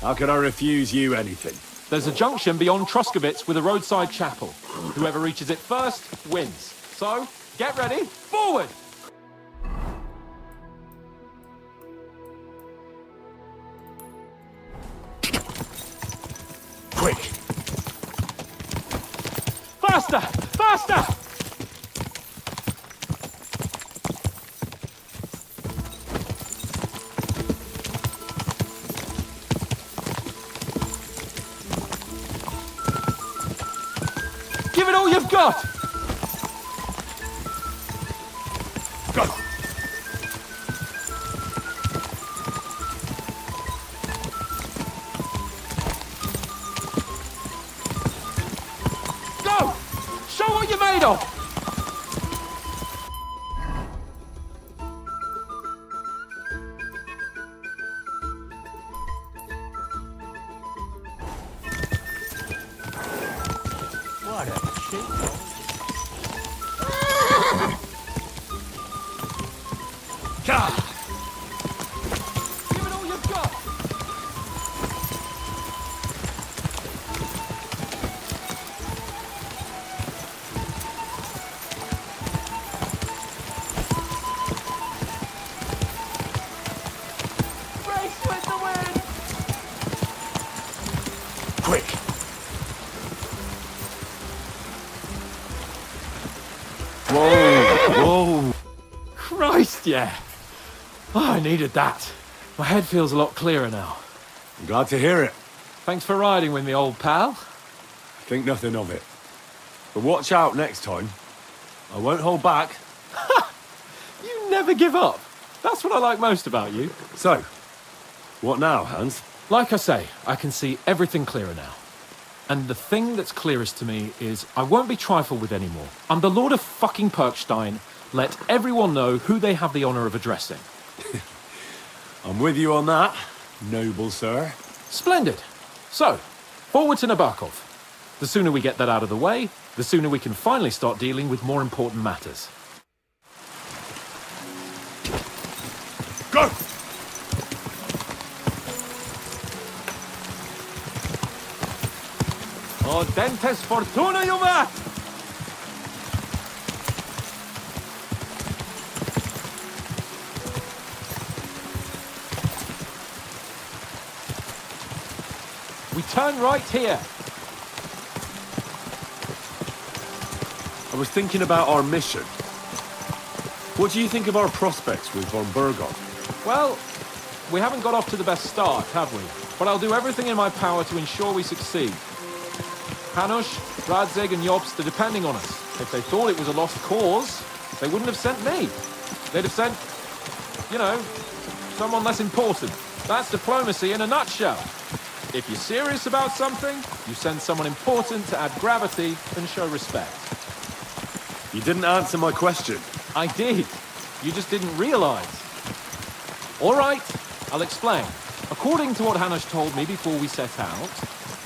How can I refuse you anything? There's a junction beyond Truskovitz with a roadside chapel. Whoever reaches it first wins. So, get ready, forward! Quick! Faster! Faster! Give it all you've got! Go! Go! Show what you're made of! What a shit. Give it all you've got! Race with the wind! Quick! Whoa! Whoa! Christ, yeah! Oh, I needed that. My head feels a lot clearer now. I'm glad to hear it. Thanks for riding with me, old pal. Think nothing of it. But watch out next time. I won't hold back. You never give up. That's what I like most about you. So, what now, Hans? Like I say, I can see everything clearer now. And the thing that's clearest to me is I won't be trifled with anymore. I'm the Lord of fucking Perkstein. Let everyone know who they have the honor of addressing. I'm with you on that, noble sir. Splendid. So, forward to Nabokov. The sooner we get that out of the way, the sooner we can finally start dealing with more important matters. Go! Audentes fortuna jumat! We turn right here. I was thinking about our mission. What do you think of our prospects with von Burgov? Well, we haven't got off to the best start, have we? But I'll do everything in my power to ensure we succeed. Hanush, Radzig and Jobst are depending on us. If they thought it was a lost cause, they wouldn't have sent me. They'd have sent, you know, someone less important. That's diplomacy in a nutshell. If you're serious about something, you send someone important to add gravity and show respect. You didn't answer my question. I did. You just didn't realize. All right, I'll explain. According to what Hanush told me before we set out,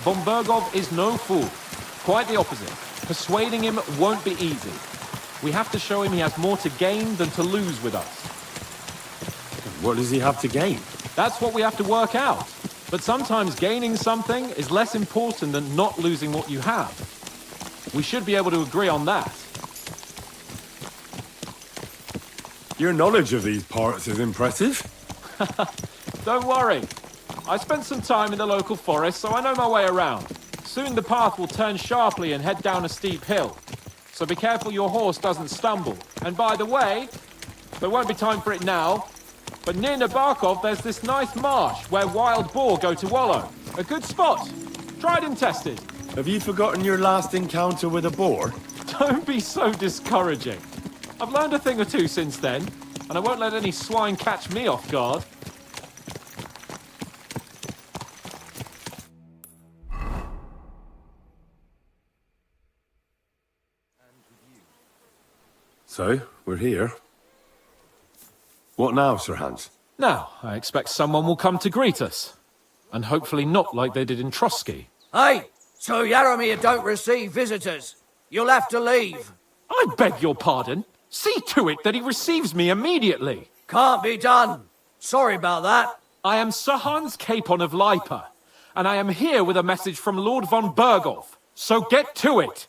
von Burgov is no fool. Quite the opposite. Persuading him won't be easy. We have to show him he has more to gain than to lose with us. What does he have to gain? That's what we have to work out. But sometimes gaining something is less important than not losing what you have. We should be able to agree on that. Your knowledge of these parts is impressive. Don't worry. I spent some time in the local forest, so I know my way around. Soon the path will turn sharply and head down a steep hill. So be careful your horse doesn't stumble. And by the way, there won't be time for it now, but near Nabokov there's this nice marsh where wild boar go to wallow. A good spot. Tried and tested. Have you forgotten your last encounter with a boar? Don't be so discouraging. I've learned a thing or two since then, and I won't let any swine catch me off guard. So, we're here. What now, Sir Hans? Now, I expect someone will come to greet us. And hopefully not like they did in Trotsky. Hey, so Yaromir don't receive visitors. You'll have to leave. I beg your pardon. See to it that he receives me immediately. Can't be done. Sorry about that. I am Sir Hans Capon of Lipa. and I am here with a message from Lord von Berghoff. So get to it!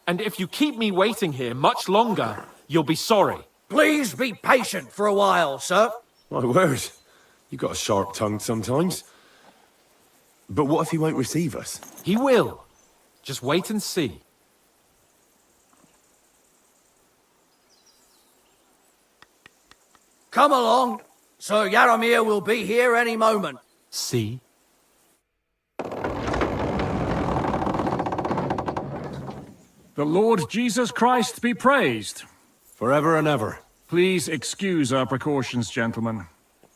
And if you keep me waiting here much longer, you'll be sorry. Please be patient for a while, sir. My word. You got a sharp tongue sometimes. But what if he won't receive us? He will. Just wait and see. Come along. Sir Yaromir will be here any moment. See? The Lord Jesus Christ be praised. Forever and ever. Please excuse our precautions, gentlemen.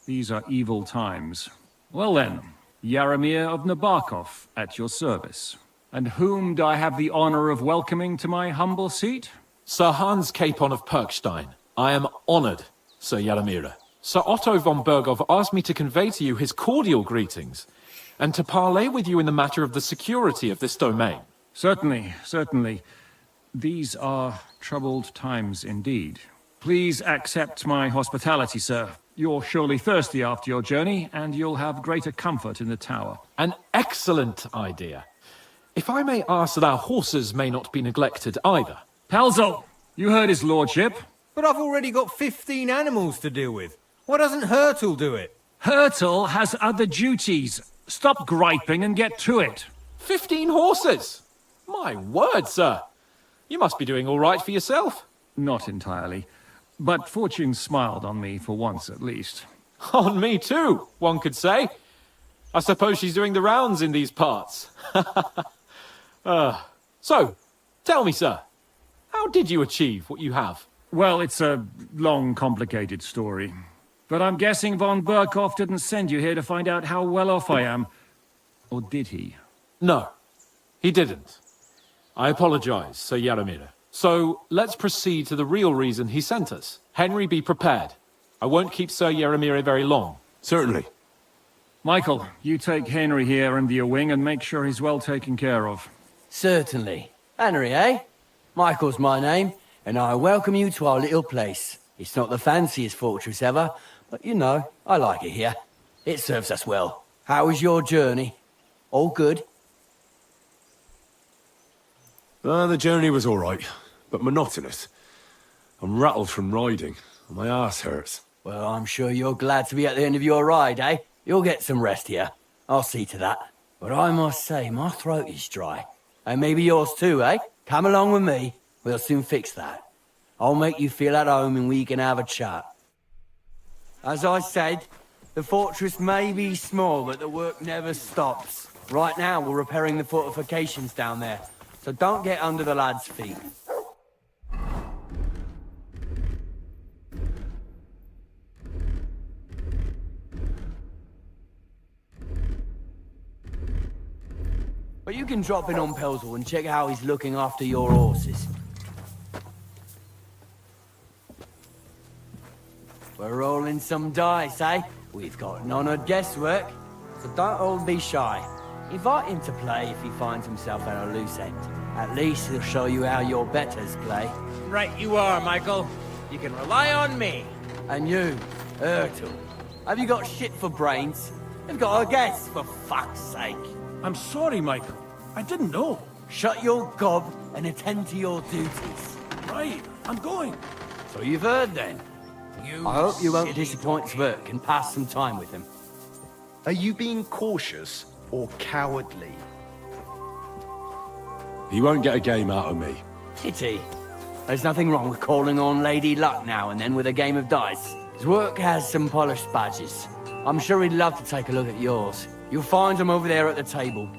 These are evil times. Well then, Yaromir of Nabokov at your service. And whom do I have the honor of welcoming to my humble seat? Sir Hans Capon of Perkstein. I am honored, Sir Yaromir. Sir Otto von Berghoff asked me to convey to you his cordial greetings, and to parley with you in the matter of the security of this domain. Certainly, certainly. These are troubled times indeed. Please accept my hospitality, sir. You're surely thirsty after your journey, and you'll have greater comfort in the tower. An excellent idea. If I may ask that our horses may not be neglected either. Palzo, you heard his lordship. But I've already got 15 animals to deal with. Why doesn't Hurtle do it? Hurtle has other duties. Stop griping and get to it. 15 horses! My word, sir. You must be doing all right for yourself. Not entirely. But fortune smiled on me for once at least. On me too, one could say. I suppose she's doing the rounds in these parts. So, tell me, sir, how did you achieve what you have? Well, it's a long, complicated story. But I'm guessing von Berghoff didn't send you here to find out how well off I am. Or did he? No, he didn't. I apologize, Sir Yaromir. So, let's proceed to the real reason he sent us. Henry, be prepared. I won't keep Sir Yaromir very long. Certainly. Michael, you take Henry here under your wing and make sure he's well taken care of. Certainly. Henry, eh? Michael's my name, and I welcome you to our little place. It's not the fanciest fortress ever, but you know, I like it here. It serves us well. How was your journey? All good? The journey was all right, but monotonous. I'm rattled from riding, and my ass hurts. Well, I'm sure you're glad to be at the end of your ride, eh? You'll get some rest here. I'll see to that. But I must say, my throat is dry. And maybe yours too, eh? Come along with me. We'll soon fix that. I'll make you feel at home and we can have a chat. As I said, the fortress may be small, but the work never stops. Right now, we're repairing the fortifications down there. So don't get under the lads' feet. But you can drop in on Pelzel and check how he's looking after your horses. We're rolling some dice, eh? We've got none of guesswork, so don't all be shy. Invite him to play if he finds himself at a loose end. At least he'll show you how your betters play. Right you are, Michael. You can rely on me. And you, Ertul, have you got shit for brains? You've got a guess, for fuck's sake. I'm sorry, Michael. I didn't know. Shut your gob and attend to your duties. Right, I'm going. So you've heard then. I hope you won't disappoint Sverk and pass some time with him. Are you being cautious or cowardly? He won't get a game out of me. Pity. There's nothing wrong with calling on Lady Luck now and then with a game of dice. Zwerk has some polished badges. I'm sure he'd love to take a look at yours. You'll find him over there at the table.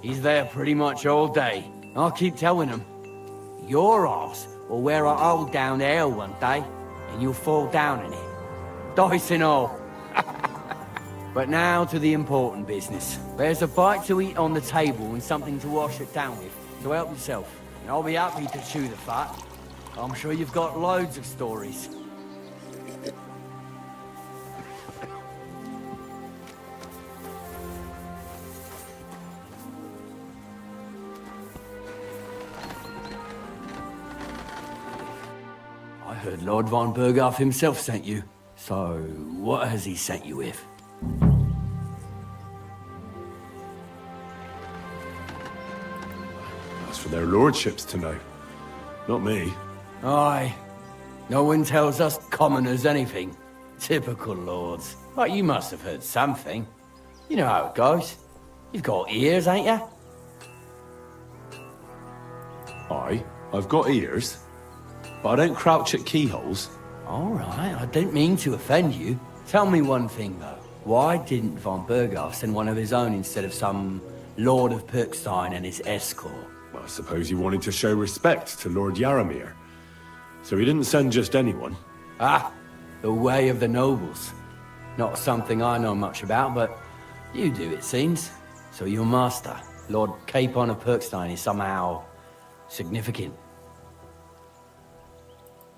He's there pretty much all day. I'll keep telling him. Your arse will wear a hole down there one day, and you'll fall down in it. Dice and all. But now to the important business. There's a bite to eat on the table and something to wash it down with. So help yourself. And I'll be happy to chew the fat. I'm sure you've got loads of stories. I heard Lord von Berghoff himself sent you. So, what has he sent you with? Their lordships to know. Not me. Aye. No one tells us commoners anything. Typical lords. But you must have heard something. You know how it goes. You've got ears, ain't ya? Aye, I've got ears. But I don't crouch at keyholes. All right, I didn't mean to offend you. Tell me one thing, though. Why didn't von Berghoff send one of his own instead of some Lord of Pirkstein and his escort? Well, I suppose he wanted to show respect to Lord Yaramir. So he didn't send just anyone. Ah, the way of the nobles. Not something I know much about, but you do, it seems. So your master, Lord Capon of Pirkstein, is somehow significant.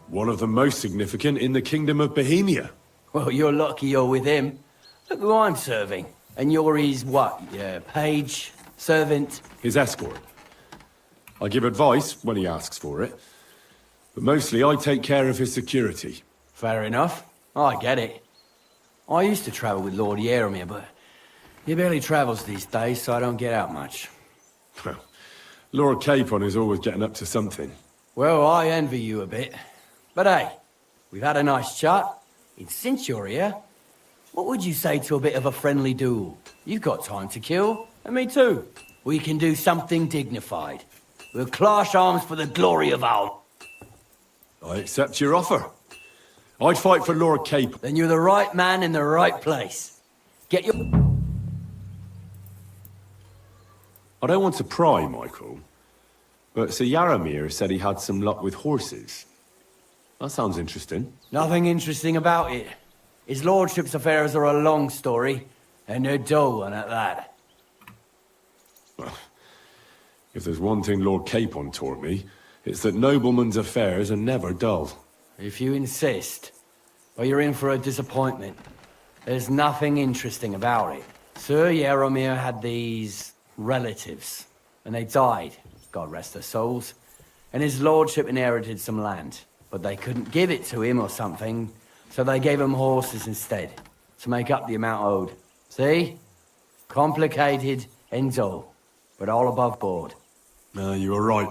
One of the most significant in the Kingdom of Bohemia. Well, you're lucky you're with him. Look who I'm serving. And you're his what? Yeah, page? Servant? His escort. I give advice when he asks for it. But mostly I take care of his security. Fair enough. I get it. I used to travel with Lord Yaramir, but he barely travels these days, so I don't get out much. Well, Lord Capon is always getting up to something. Well, I envy you a bit. But hey, we've had a nice chat. And since you're here, what would you say to a bit of a friendly duel? You've got time to kill, and me too. We can do something dignified. We'll clash arms for the glory of our... I accept your offer. I'd fight for Lord Capon. Then you're the right man in the right place. Get your... I don't want to pry, Michael. But Sir Yaramir said he had some luck with horses. That sounds interesting. Nothing interesting about it. His lordship's affairs are a long story, and a dull one at that. Well, if there's one thing Lord Capon taught me, it's that noblemen's affairs are never dull. If you insist, well, you're in for a disappointment. There's nothing interesting about it. Sir Yaramir had these relatives, and they died, God rest their souls, and his lordship inherited some land. But they couldn't give it to him or something, so they gave him horses instead, to make up the amount owed. See? Complicated and dull, but all above board. No, you were right.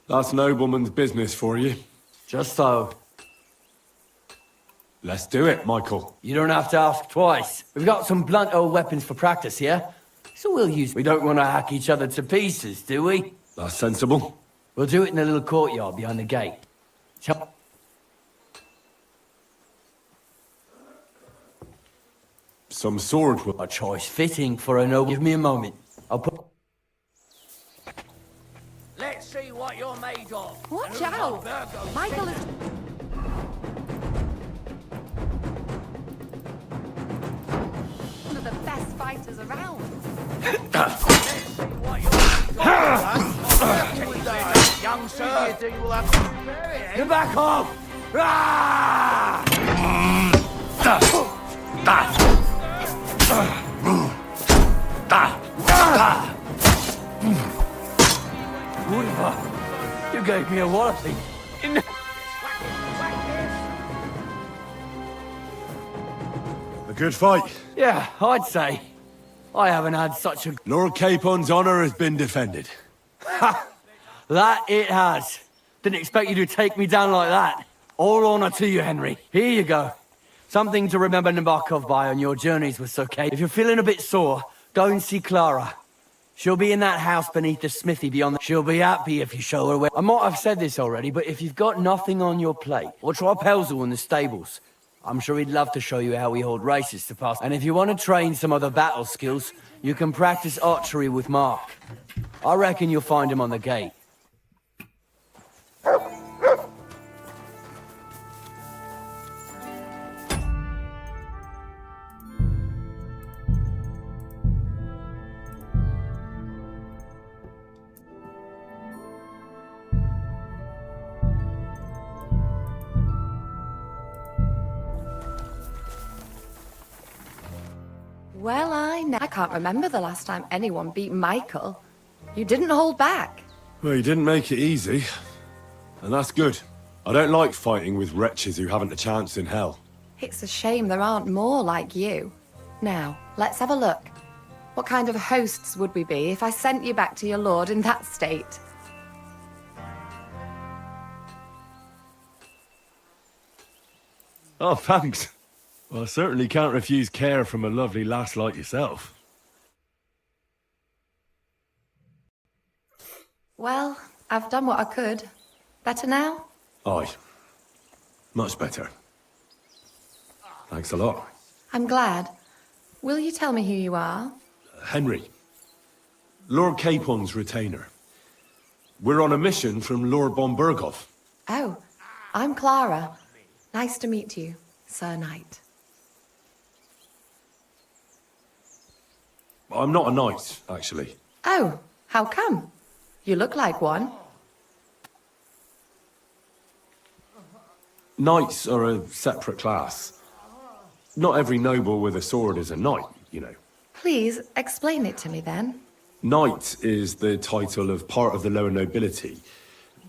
That's nobleman's business for you. Just so. Let's do it, Michael. You don't have to ask twice. We've got some blunt old weapons for practice here, so we'll use... We don't want to hack each other to pieces, do we? That's sensible. We'll do it in the little courtyard behind the gate. Some sword will... A choice fitting for a noble. Give me a moment. I'll put... Let's see what you're made of. Watch out! Michael is... one of the best fighters around. Young sir. Get back off! Ah! Woodva, you gave me a walloping. A good fight. Yeah, I'd say. I haven't had such a... Lord Capon's honor has been defended. That it has. Didn't expect you to take me down like that. All honor to you, Henry. Here you go. Something to remember Nabokov by on your journeys with Sir Kate. If you're feeling a bit sore, go and see Clara. She'll be in that house beneath the smithy beyond the... She'll be happy if you show her where... I might have said this already, but if you've got nothing on your plate, or try Pelzel in the stables. I'm sure he'd love to show you how we hold races to pass. And if you want to train some other battle skills, you can practice archery with Mark. I reckon you'll find him on the gate. Well, I can't remember the last time anyone beat Michael. You didn't hold back. Well, he didn't make it easy. And that's good. I don't like fighting with wretches who haven't a chance in hell. It's a shame there aren't more like you. Now, let's have a look. What kind of hosts would we be if I sent you back to your lord in that state? Oh, thanks. Well, I certainly can't refuse care from a lovely lass like yourself. Well, I've done what I could. Better now? Aye. Much better. Thanks a lot. I'm glad. Will you tell me who you are? Henry. Lord Capon's retainer. We're on a mission from Lord Bombergov. Oh, I'm Clara. Nice to meet you, Sir Knight. I'm not a knight, actually. Oh, how come? You look like one. Knights are a separate class. Not every noble with a sword is a knight, you know. Please, explain it to me then. Knight is the title of part of the lower nobility,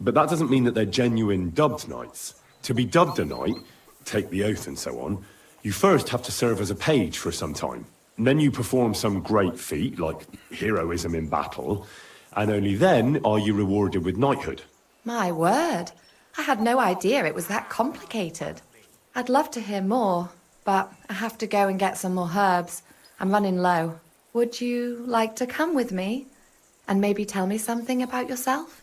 but that doesn't mean that they're genuine dubbed knights. To be dubbed a knight, take the oath and so on, you first have to serve as a page for some time. And then you perform some great feat, like heroism in battle, and only then are you rewarded with knighthood. My word, I had no idea it was that complicated. I'd love to hear more, but I have to go and get some more herbs. I'm running low. Would you like to come with me and maybe tell me something about yourself?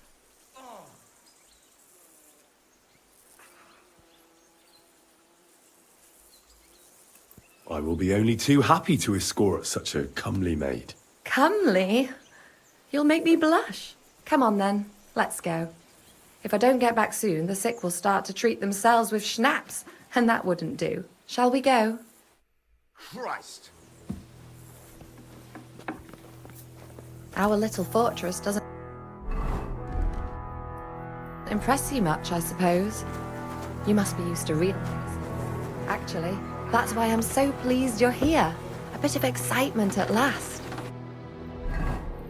I will be only too happy to escort such a comely maid. Comely? You'll make me blush. Come on then, let's go. If I don't get back soon, the sick will start to treat themselves with schnapps, and that wouldn't do. Shall we go? Christ! Our little fortress doesn't impress you much, I suppose. You must be used to real things. Actually, that's why I'm so pleased you're here. A bit of excitement at last.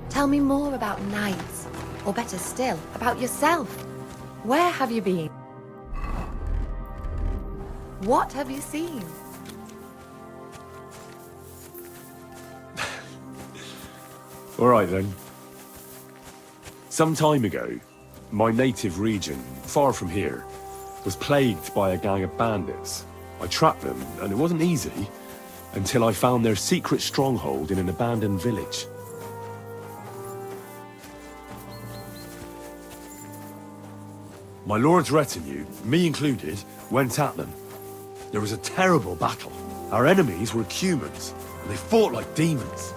Tell me more about knights, or better still, about yourself. Where have you been? What have you seen? All right then. Some time ago, my native region, far from here, was plagued by a gang of bandits. I tracked them, and it wasn't easy, until I found their secret stronghold in an abandoned village. My lord's retinue, me included, went at them. There was a terrible battle. Our enemies were humans, and they fought like demons.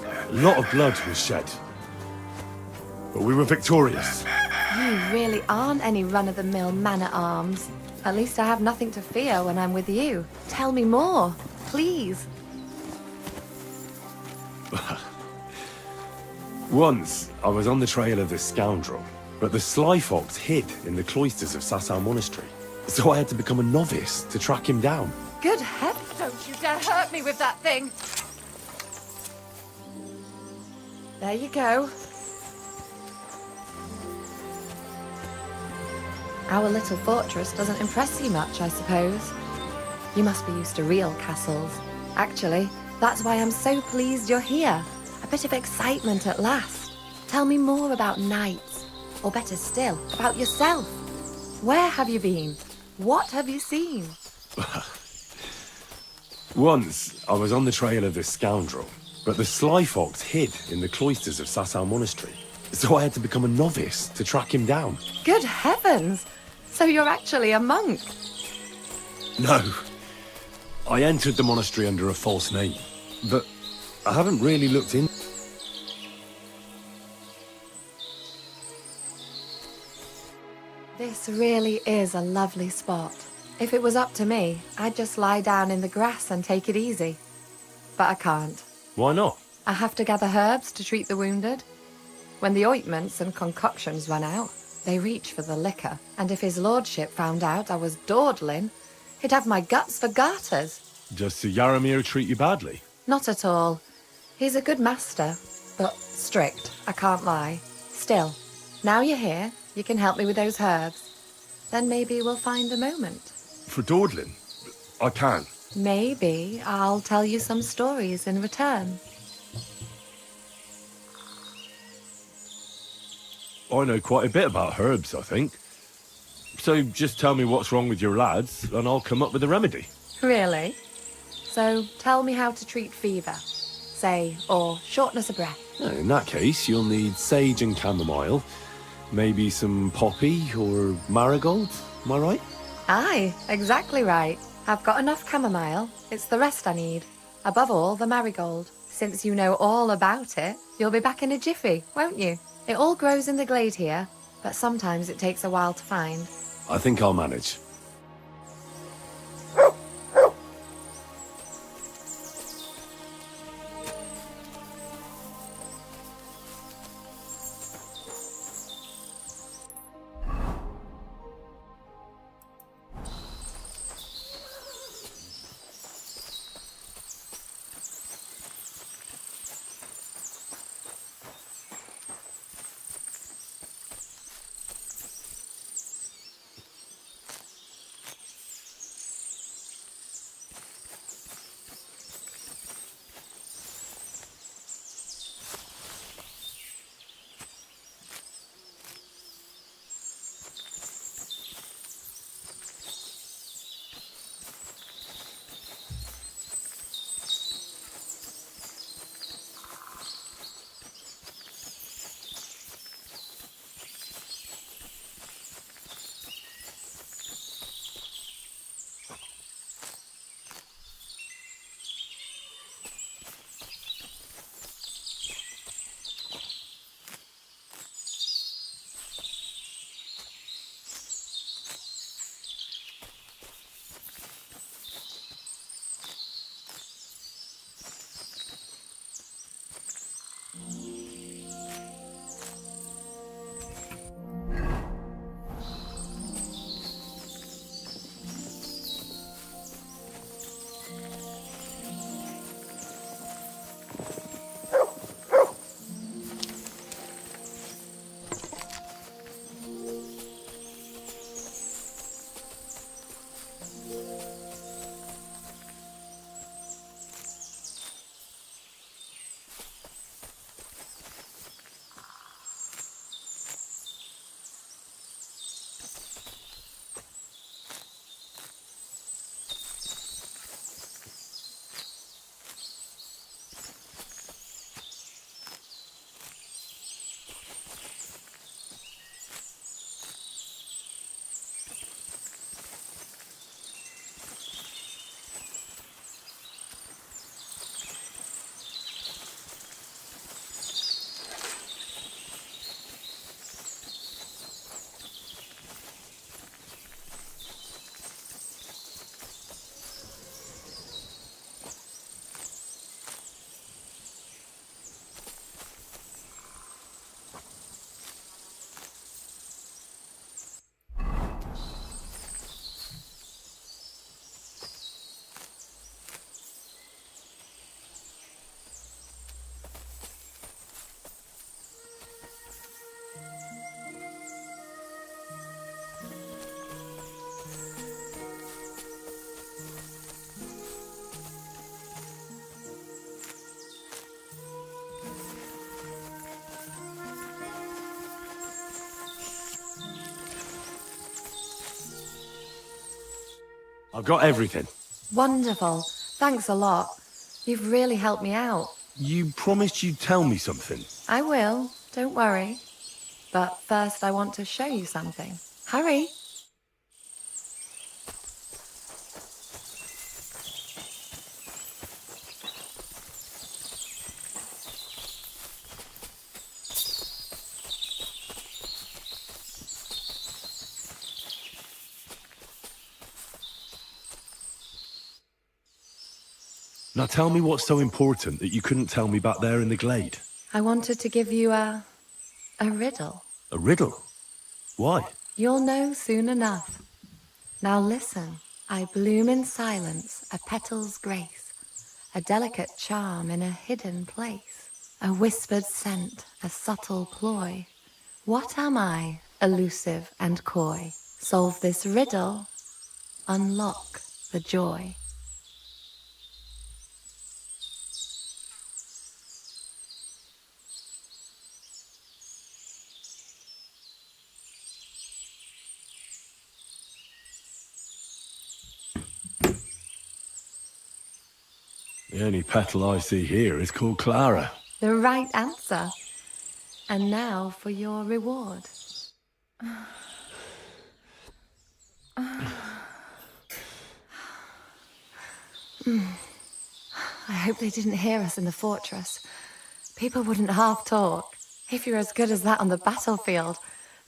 A lot of blood was shed. But we were victorious. You really aren't any run-of-the-mill man-at-arms. At least I have nothing to fear when I'm with you. Tell me more, please. Once, I was on the trail of this scoundrel, but the sly fox hid in the cloisters of Sasau Monastery. So I had to become a novice to track him down. Good heavens, don't you dare hurt me with that thing! There you go. Our little fortress doesn't impress you much, I suppose. You must be used to real castles. Actually, that's why I'm so pleased you're here. A bit of excitement at last. Tell me more about knights, or better still, about yourself. Where have you been? What have you seen? Once, I was on the trail of this scoundrel, but the sly fox hid in the cloisters of Sasau Monastery. So I had to become a novice to track him down. Good heavens! So you're actually a monk? No. I entered the monastery under a false name, but I haven't really looked in. This really is a lovely spot. If it was up to me, I'd just lie down in the grass and take it easy. But I can't. Why not? I have to gather herbs to treat the wounded. When the ointments and concoctions run out, they reach for the liquor. And if his lordship found out I was dawdling, he'd have my guts for garters. Does Sir Yaramir treat you badly? Not at all. He's a good master, but strict, I can't lie. Still, now you're here, you can help me with those herbs. Then maybe we'll find a moment. For dawdling? I can. Maybe I'll tell you some stories in return. I know quite a bit about herbs, I think. So just tell me what's wrong with your lads, and I'll come up with a remedy. Really? So tell me how to treat fever, say, or shortness of breath. In that case, you'll need sage and chamomile, maybe some poppy or marigold, am I right? Aye, exactly right. I've got enough chamomile. It's the rest I need. Above all, the marigold. Since you know all about it, you'll be back in a jiffy, won't you? It all grows in the glade here, but sometimes it takes a while to find. I think I'll manage. I've got everything. Wonderful. Thanks a lot. You've really helped me out. You promised you'd tell me something. I will, don't worry. But first I want to show you something. Hurry. Now tell me what's so important that you couldn't tell me back there in the glade. I wanted to give you a riddle. A riddle? Why? You'll know soon enough. Now listen. I bloom in silence, a petal's grace, a delicate charm in a hidden place, a whispered scent, a subtle ploy. What am I, elusive and coy? Solve this riddle, unlock the joy. The only petal I see here is called Clara. The right answer. And now for your reward. I hope they didn't hear us in the fortress. People wouldn't half talk. If you're as good as that on the battlefield,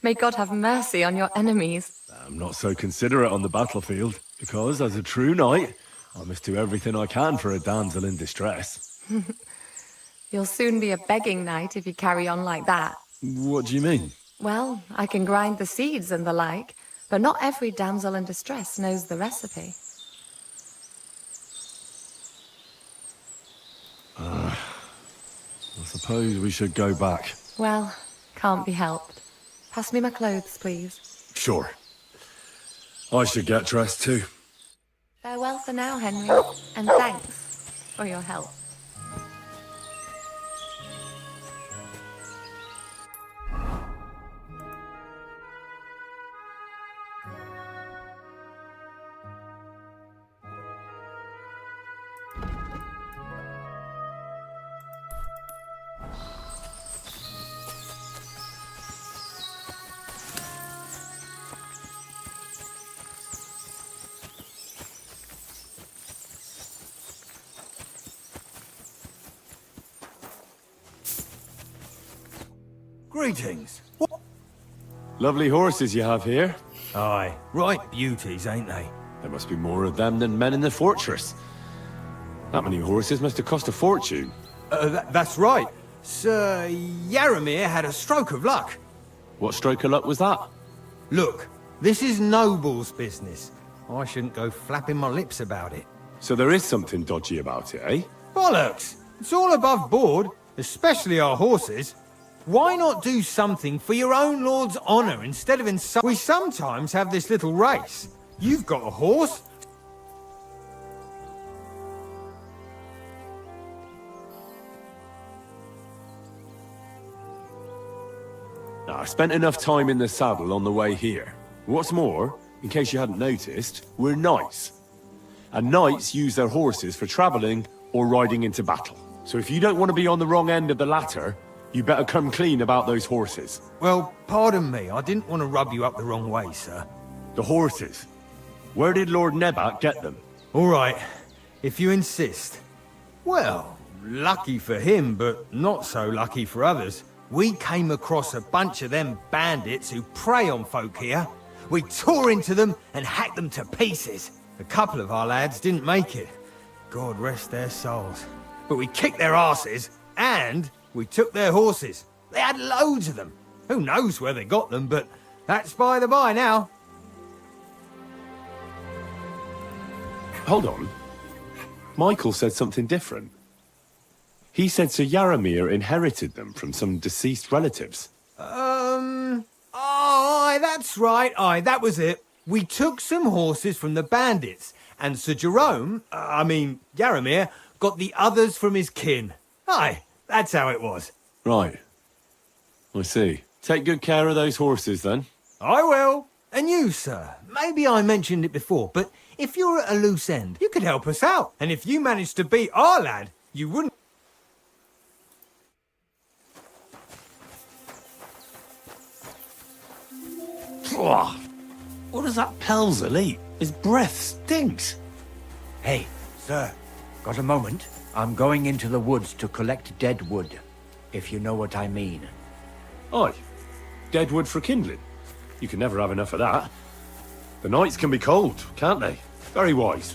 may God have mercy on your enemies. I'm not so considerate on the battlefield, because as a true knight, I must do everything I can for a damsel in distress. You'll soon be a begging knight if you carry on like that. What do you mean? Well, I can grind the seeds and the like, but not every damsel in distress knows the recipe. I suppose we should go back. Well, can't be helped. Pass me my clothes, please. Sure. I should get dressed too. Farewell for now, Henry, and thanks for your help. Greetings. Lovely horses you have here. Aye, right beauties, ain't they? There must be more of them than men in the fortress. That many horses must have cost a fortune. That's right. Sir Yaramir had a stroke of luck. What stroke of luck was that? Look, this is noble's business. I shouldn't go flapping my lips about it. So there is something dodgy about it, eh? Bollocks! It's all above board, especially our horses. Why not do something for your own lord's honour instead of We sometimes have this little race. You've got a horse. Now, I spent enough time in the saddle on the way here. What's more, in case you hadn't noticed, we're knights. And knights use their horses for travelling or riding into battle. So if you don't want to be on the wrong end of the latter, you better come clean about those horses. Well, pardon me, I didn't want to rub you up the wrong way, sir. The horses. Where did Lord Nebat get them? All right, if you insist. Well, lucky for him, but not so lucky for others. We came across a bunch of them bandits who prey on folk here. We tore into them and hacked them to pieces. A couple of our lads didn't make it. God rest their souls. But we kicked their asses, and we took their horses. They had loads of them. Who knows where they got them, but that's by the by now. Hold on. Michael said something different. He said Sir Yaramir inherited them from some deceased relatives. Aye, that's right. Aye, that was it. We took some horses from the bandits, and Sir Jerome, Yaramir, got the others from his kin. Aye, that's how it was. Right. I see. Take good care of those horses, then. I will. And you, sir, maybe I mentioned it before, but if you're at a loose end, you could help us out. And if you managed to beat our lad, you wouldn't... What does that Pelzer eat? His breath stinks. Hey, sir, got a moment? I'm going into the woods to collect dead wood, if you know what I mean. Aye. Dead wood for kindling. You can never have enough of that. The nights can be cold, can't they? Very wise.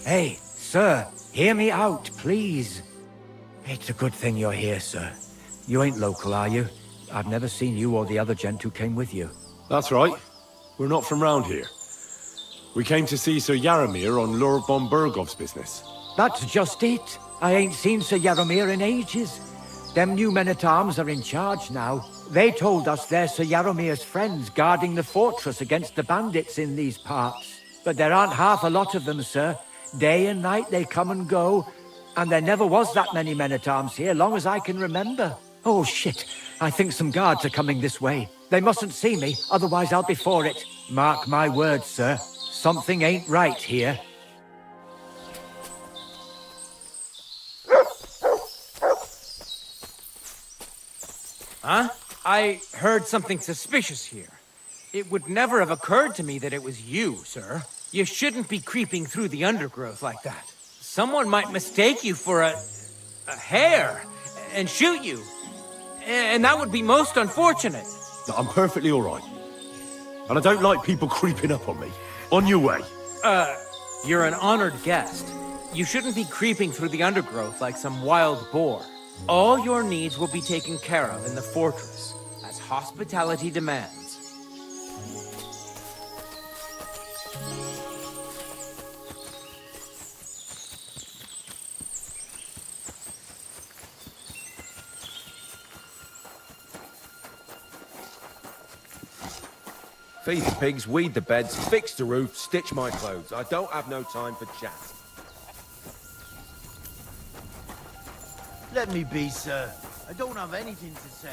Hey, sir, hear me out, please. It's a good thing you're here, sir. You ain't local, are you? I've never seen you or the other gent who came with you. That's right. We're not from round here. We came to see Sir Yaramir on Lord von Bergov's business. That's just it. I ain't seen Sir Yaramir in ages. Them new men-at-arms are in charge now. They told us they're Sir Yaramir's friends guarding the fortress against the bandits in these parts. But there aren't half a lot of them, sir. Day and night they come and go, and there never was that many men-at-arms here, long as I can remember. Oh, shit. I think some guards are coming this way. They mustn't see me, otherwise I'll be for it. Mark my words, sir. Something ain't right here. Huh? I heard something suspicious here. It would never have occurred to me that it was you, sir. You shouldn't be creeping through the undergrowth like that. Someone might mistake you for a hare and shoot you. And that would be most unfortunate. I'm perfectly all right. And I don't like people creeping up on me. On your way. You're an honored guest. You shouldn't be creeping through the undergrowth like some wild boar. All your needs will be taken care of in the fortress, as hospitality demands. Feed the pigs, weed the beds, fix the roof, stitch my clothes. I don't have no time for chat. Let me be, sir. I don't have anything to say.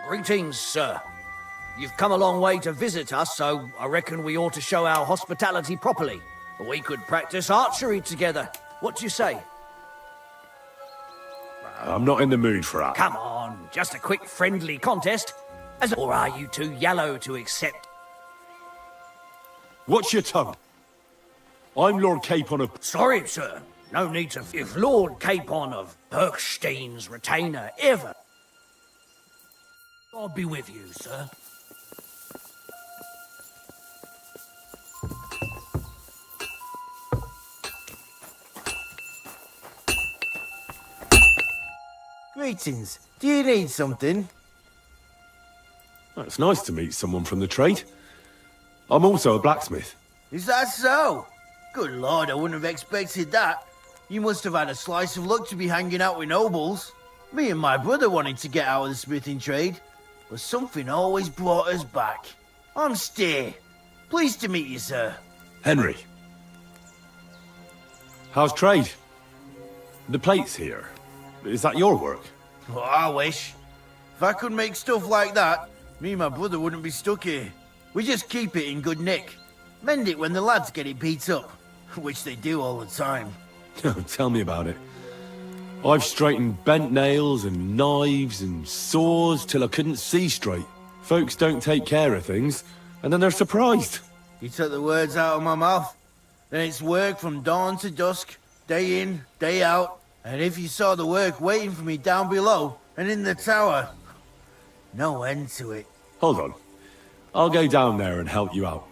Greetings, sir. You've come a long way to visit us, so I reckon we ought to show our hospitality properly. We could practice archery together. What do you say? I'm not in the mood for that. Come on, just a quick friendly contest. Or are you too yellow to accept? Watch your tongue. I'm Lord Capon of... Sorry, sir. No need to... If Lord Capon of Bergstein's retainer ever... I'll be with you, sir. Greetings. Do you need something? Well, it's nice to meet someone from the trade. I'm also a blacksmith. Is that so? Good lord, I wouldn't have expected that. You must have had a slice of luck to be hanging out with nobles. Me and my brother wanted to get out of the smithing trade, but something always brought us back. I'm Steer. Pleased to meet you, sir. Henry. How's trade? The plates here. Is that your work? Well, I wish. If I could make stuff like that, me and my brother wouldn't be stuck here. We just keep it in good nick. Mend it when the lads get it beat up, which they do all the time. Tell me about it. I've straightened bent nails and knives and saws till I couldn't see straight. Folks don't take care of things, and then they're surprised. You took the words out of my mouth. Then it's work from dawn to dusk, day in, day out. And if you saw the work waiting for me down below and in the tower, no end to it. Hold on. I'll go down there and help you out.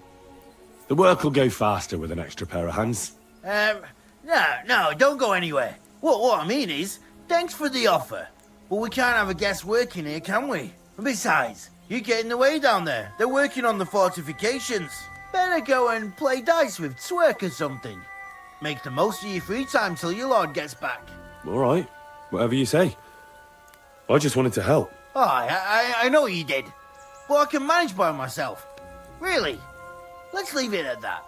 The work will go faster with an extra pair of hands. No, don't go anywhere. What I mean is, thanks for the offer. But we can't have a guest working here, can we? And besides, you get in the way down there. They're working on the fortifications. Better go and play dice with Twerk or something. Make the most of your free time till your lord gets back. All right. Whatever you say. I just wanted to help. Oh, I know you did. But I can manage by myself. Really. Let's leave it at that.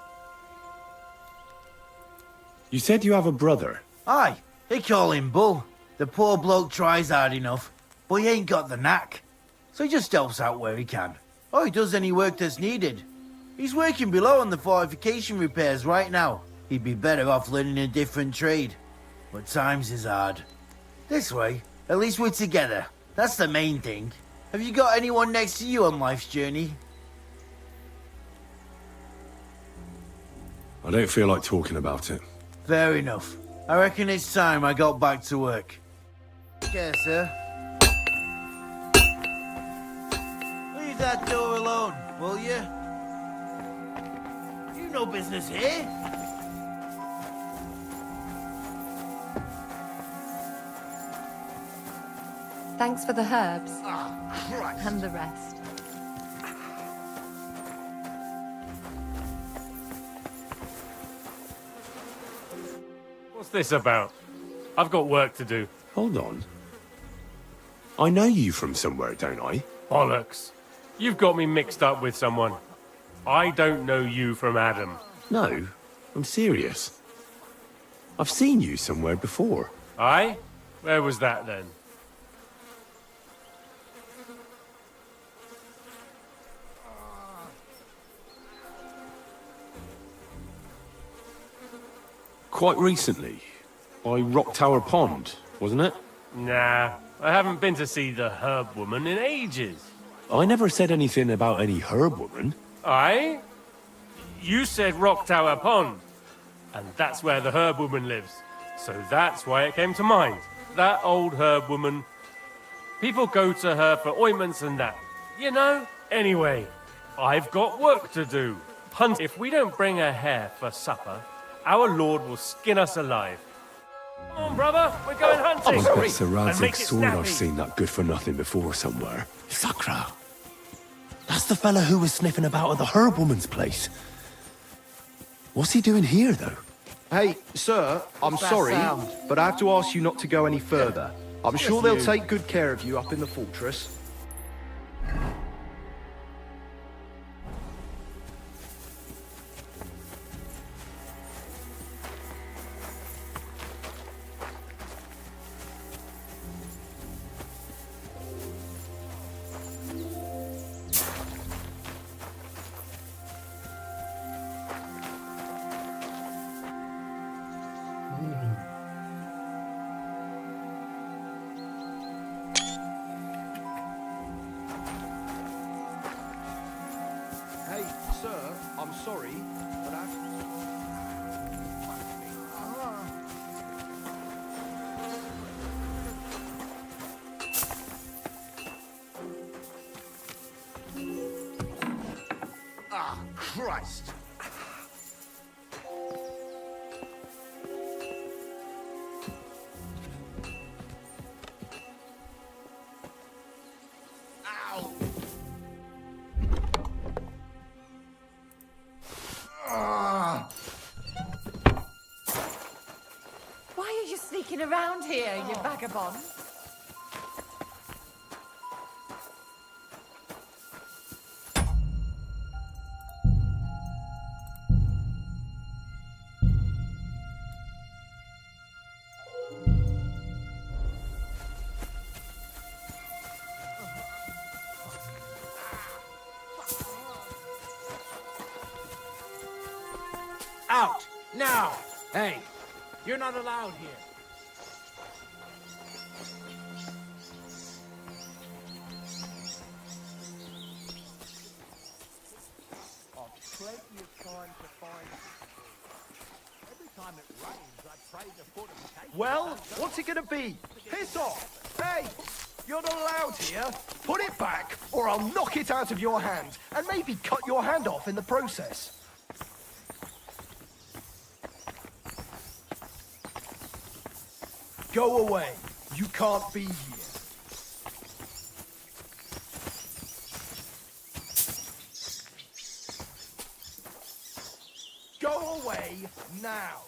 You said you have a brother. Aye, they call him Bull. The poor bloke tries hard enough, but he ain't got the knack. So he just helps out where he can. Or he does any work that's needed. He's working below on the fortification repairs right now. He'd be better off learning a different trade. But times is hard. This way, at least we're together. That's the main thing. Have you got anyone next to you on life's journey? I don't feel like talking about it. Fair enough. I reckon it's time I got back to work. Okay, sir. Leave that door alone, will you? You no business here. Thanks for the herbs. Christ. And the rest. What's this about? I've got work to do. Hold on. I know you from somewhere, don't I? Bollocks. You've got me mixed up with someone. I don't know you from Adam. No, I'm serious. I've seen you somewhere before. Aye? Where was that then? Quite recently. By Rock Tower Pond, wasn't it? Nah, I haven't been to see the herb woman in ages. I never said anything about any herb woman. Aye? You said Rock Tower Pond. And that's where the herb woman lives. So that's why it came to mind. That old herb woman. People go to her for ointments and that. You know? Anyway, I've got work to do. Hunt. If we don't bring a hare for supper, our lord will skin us alive. Come on, brother, we're going hunting. I bet Sir And make Radzig's it sword snappy. I've seen that good for nothing before somewhere. Sakra. That's the fella who was sniffing about at the herb woman's place. What's he doing here, though? Hey, sir, I'm sorry, but I have to ask you not to go any further. I'm sure they'll take good care of you up in the fortress. Hey, sir, I'm sorry, but I... Ah, Christ. Ow. Why are you sneaking around here, you vagabond? Out! Now! Hey, you're not allowed here. I've plenty of time to find... Every time it rains, I pray the fortification... Well, what's it gonna be? Piss off! Hey! You're not allowed here. Put it back, or I'll knock it out of your hand, and maybe cut your hand off in the process. Go away. You can't be here. Go away now.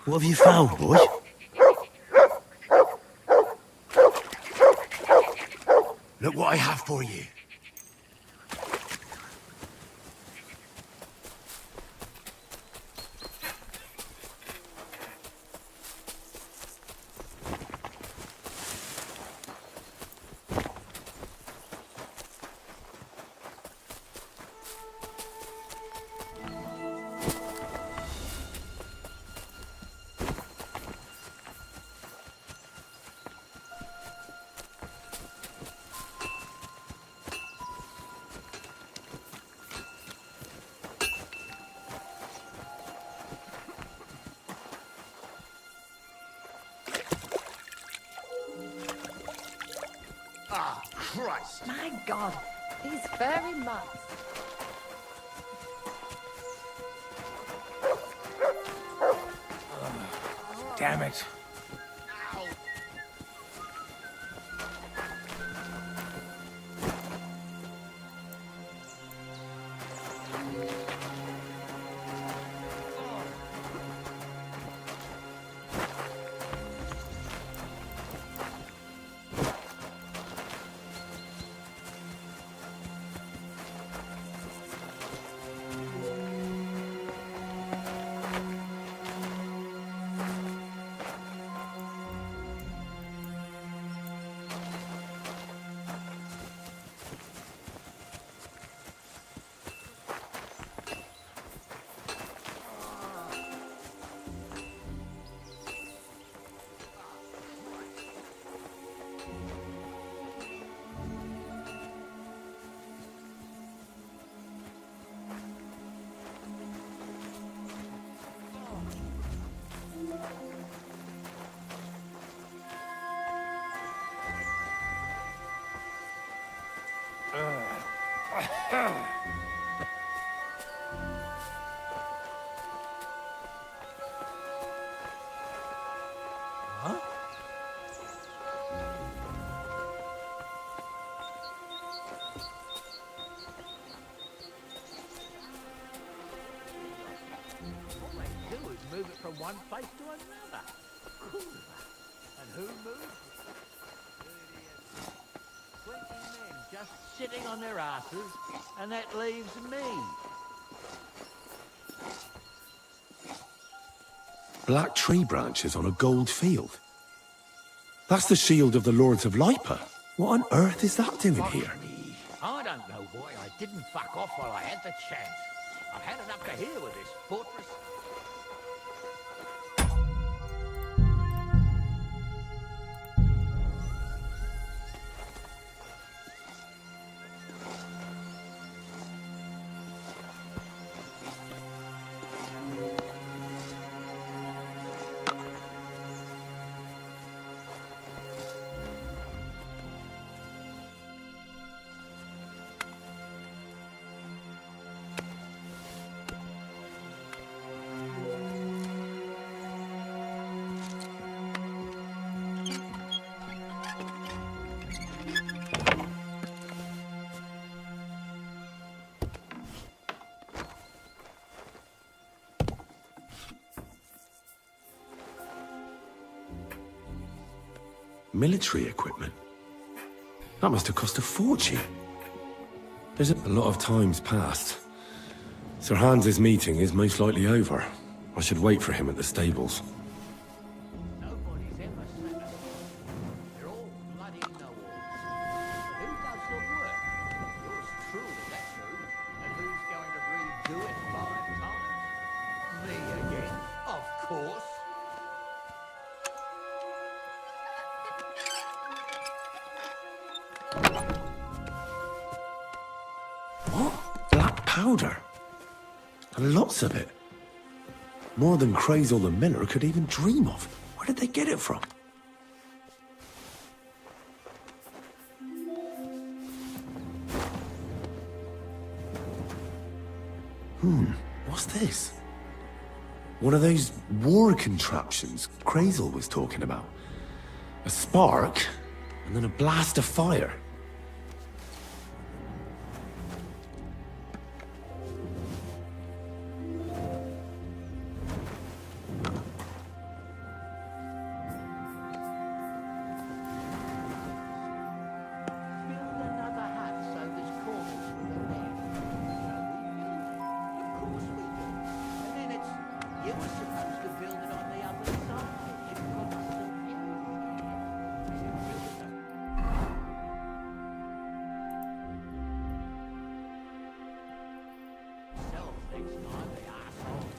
What have you found, boy? Look what I have for you. Christ! My God, these furry mutts. Damn it. Move it from one place to another. And who moves? 20 men just sitting on their asses, and that leaves me. Black tree branches on a gold field. That's the shield of the Lords of Lipa. What on earth is that doing here? I don't know why I didn't fuck off while I had the chance. I've had it up to here with this fortress. Military equipment? That must have cost a fortune. There's a lot of time's passed. Sir Hans's meeting is most likely over. I should wait for him at the stables. Nobody's ever said it. They're all bloody know-alls. Who does the work? Yours truly, that's who. And who's going to redo it 5 times? Me again, of course. What? Black powder? And lots of it. More than Crazel the Miller could even dream of. Where did they get it from? What's this? One of those war contraptions Crazel was talking about. A spark, and then a blast of fire. Build another hut so there's quarters for the men. So we do. Of course we do. And then it's... You were supposed to build it on the other side. It costs them Self next time, the arsehole.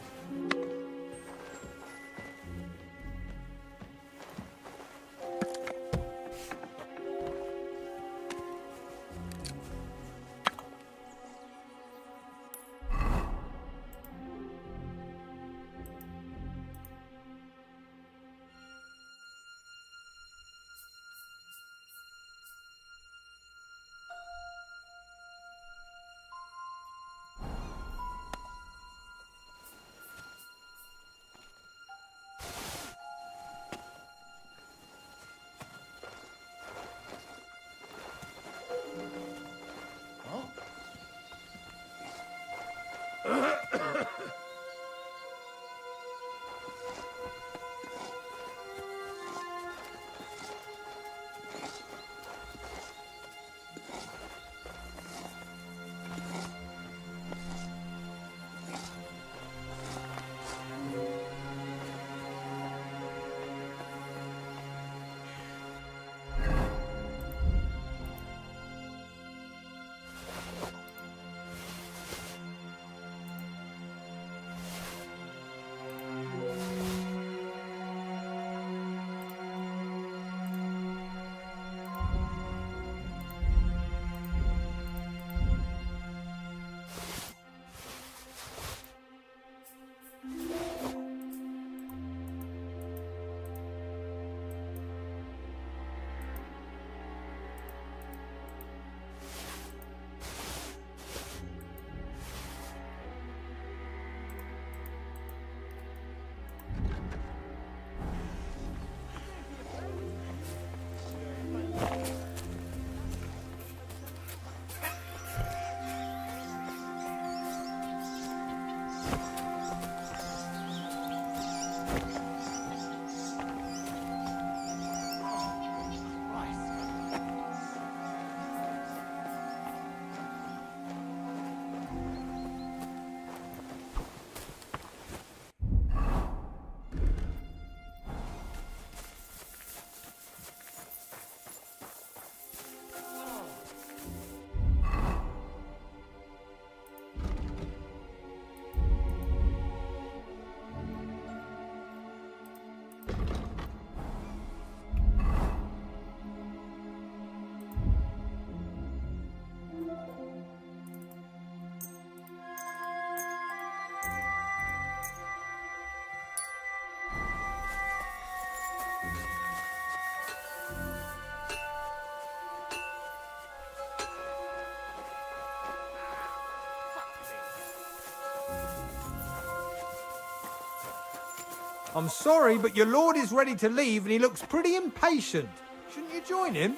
I'm sorry, but your lord is ready to leave and he looks pretty impatient. Shouldn't you join him?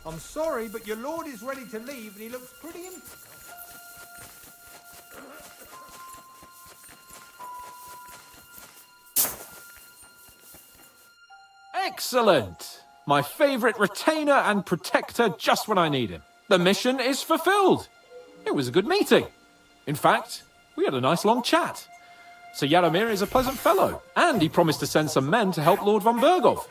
I'm sorry, but your lord is ready to leave and he looks pretty Excellent! My favorite retainer and protector just when I need him. The mission is fulfilled. It was a good meeting. In fact, we had a nice long chat. Sir Yaromir is a pleasant fellow, and he promised to send some men to help Lord von Bergov.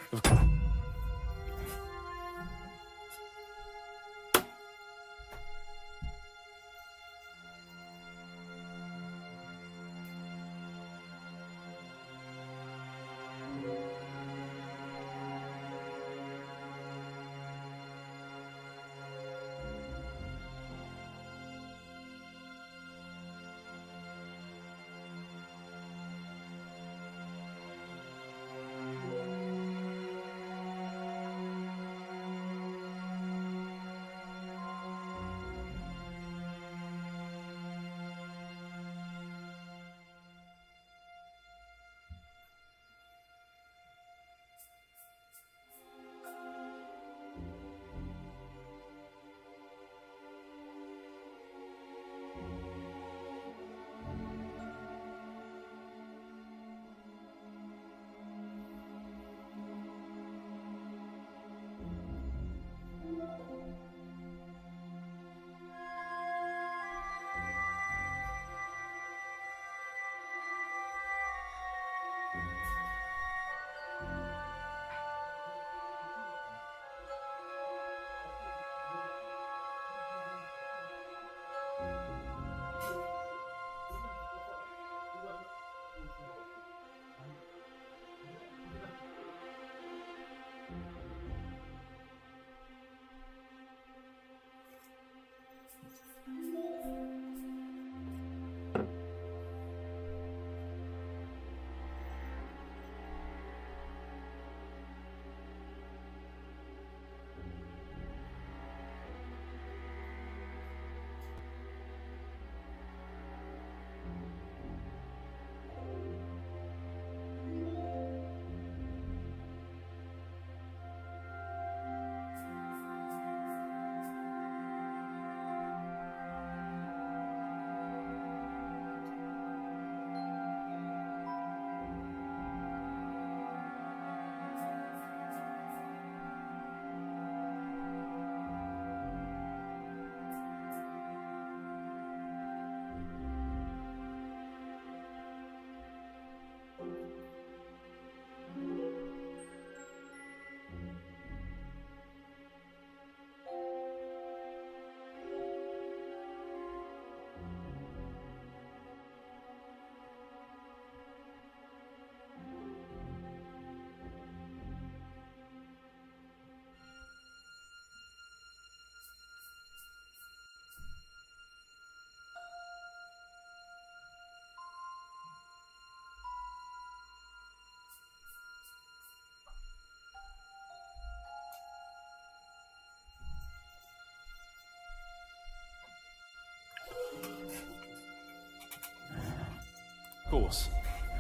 Course.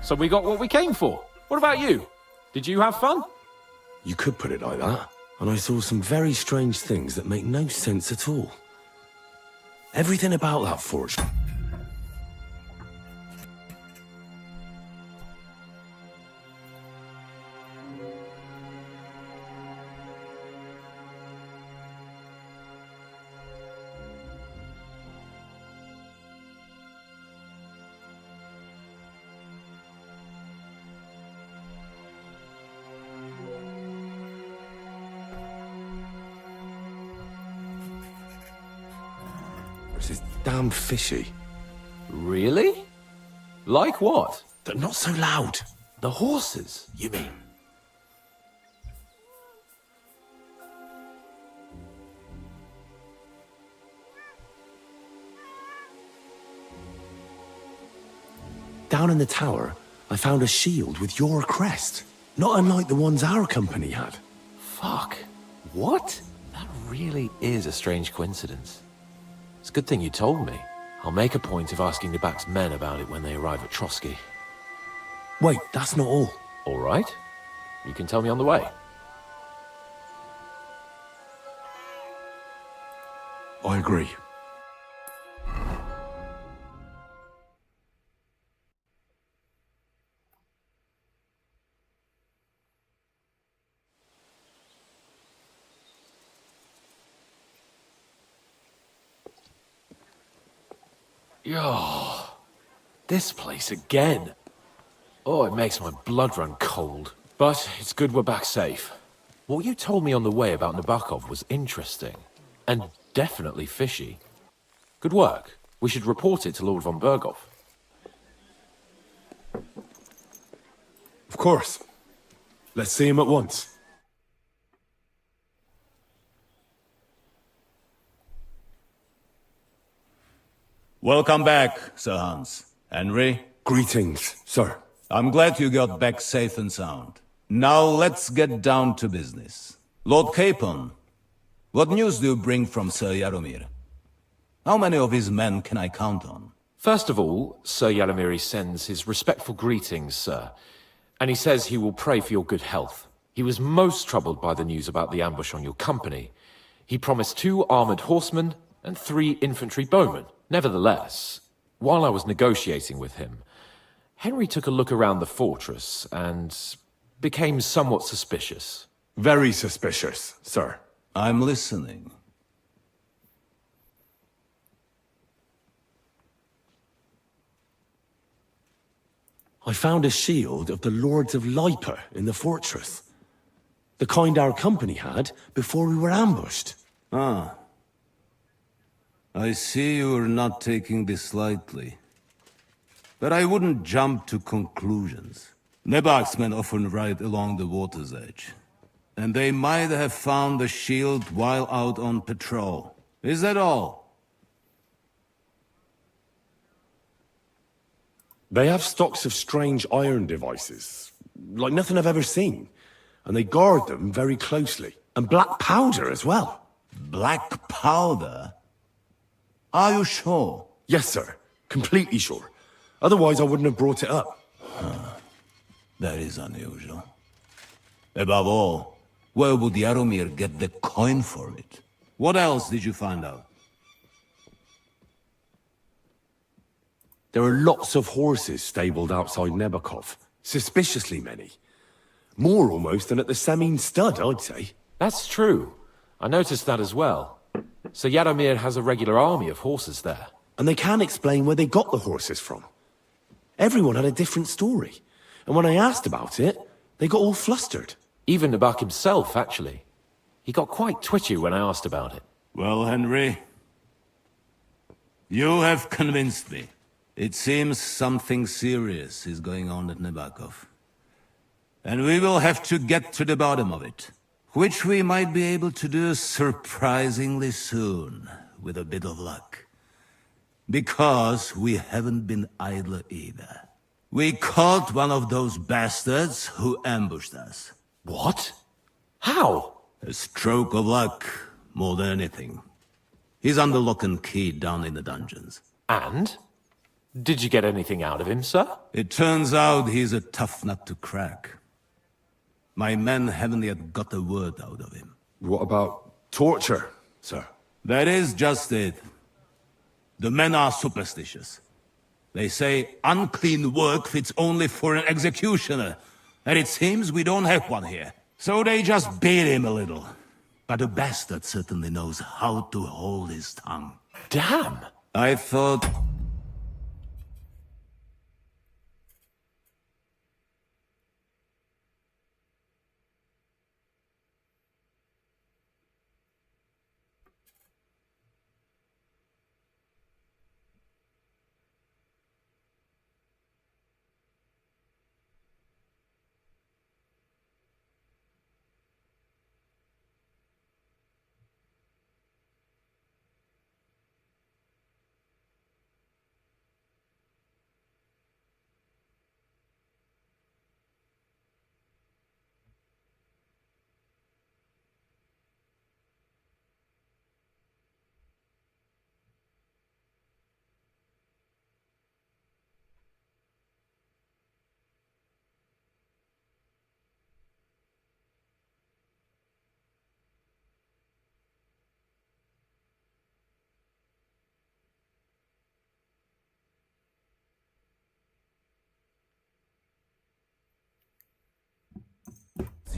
So we got what we came for. What about you? Did you have fun? You could put it like that. And I saw some very strange things that make no sense at all. Everything about that forge. It's damn fishy. Really? Like what? They're not so loud. The horses, you mean? Down in the tower, I found a shield with your crest. Not unlike the ones our company had. Fuck. What? That really is a strange coincidence. It's a good thing you told me. I'll make a point of asking Nabak's men about it when they arrive at Trotsky. Wait, that's not all. All right. You can tell me on the way. I agree. Yo, this place again. Oh, it makes my blood run cold. But it's good we're back safe. What you told me on the way about Nabokov was interesting. And definitely fishy. Good work. We should report it to Lord von Berghoff. Of course. Let's see him at once. Welcome back, Sir Hans. Henry? Greetings, sir. I'm glad you got back safe and sound. Now let's get down to business. Lord Capon, what news do you bring from Sir Jaromir? How many of his men can I count on? First of all, Sir Jaromir sends his respectful greetings, sir. And he says he will pray for your good health. He was most troubled by the news about the ambush on your company. He promised 2 armored horsemen and 3 infantry bowmen. Nevertheless, while I was negotiating with him, Henry took a look around the fortress and became somewhat suspicious. Very suspicious, sir. I'm listening. I found a shield of the Lords of Lipa in the fortress. The kind our company had before we were ambushed. Ah. I see you're not taking this lightly. But I wouldn't jump to conclusions. Nebak's men often ride along the water's edge. And they might have found the shield while out on patrol. Is that all? They have stocks of strange iron devices, like nothing I've ever seen. And they guard them very closely. And black powder as well. Black powder? Are you sure? Yes, sir. Completely sure. Otherwise, I wouldn't have brought it up. That is unusual. Above all, where would Jaromir get the coin for it? What else did you find out? There are lots of horses stabled outside Nebakov. Suspiciously many. More almost than at the Samin stud, I'd say. That's true. I noticed that as well. So Jaromir has a regular army of horses there. And they can't explain where they got the horses from. Everyone had a different story. And when I asked about it, they got all flustered. Even Nabak himself, actually. He got quite twitchy when I asked about it. Well, Henry, you have convinced me. It seems something serious is going on at Nabakov. And we will have to get to the bottom of it. Which we might be able to do surprisingly soon, with a bit of luck. Because we haven't been idle either. We caught one of those bastards who ambushed us. What? How? A stroke of luck, more than anything. He's under lock and key down in the dungeons. And? Did you get anything out of him, sir? It turns out he's a tough nut to crack. My men haven't yet got a word out of him. What about torture, sir? That is just it. The men are superstitious. They say unclean work fits only for an executioner. And it seems we don't have one here. So they just beat him a little. But the bastard certainly knows how to hold his tongue. Damn! I thought...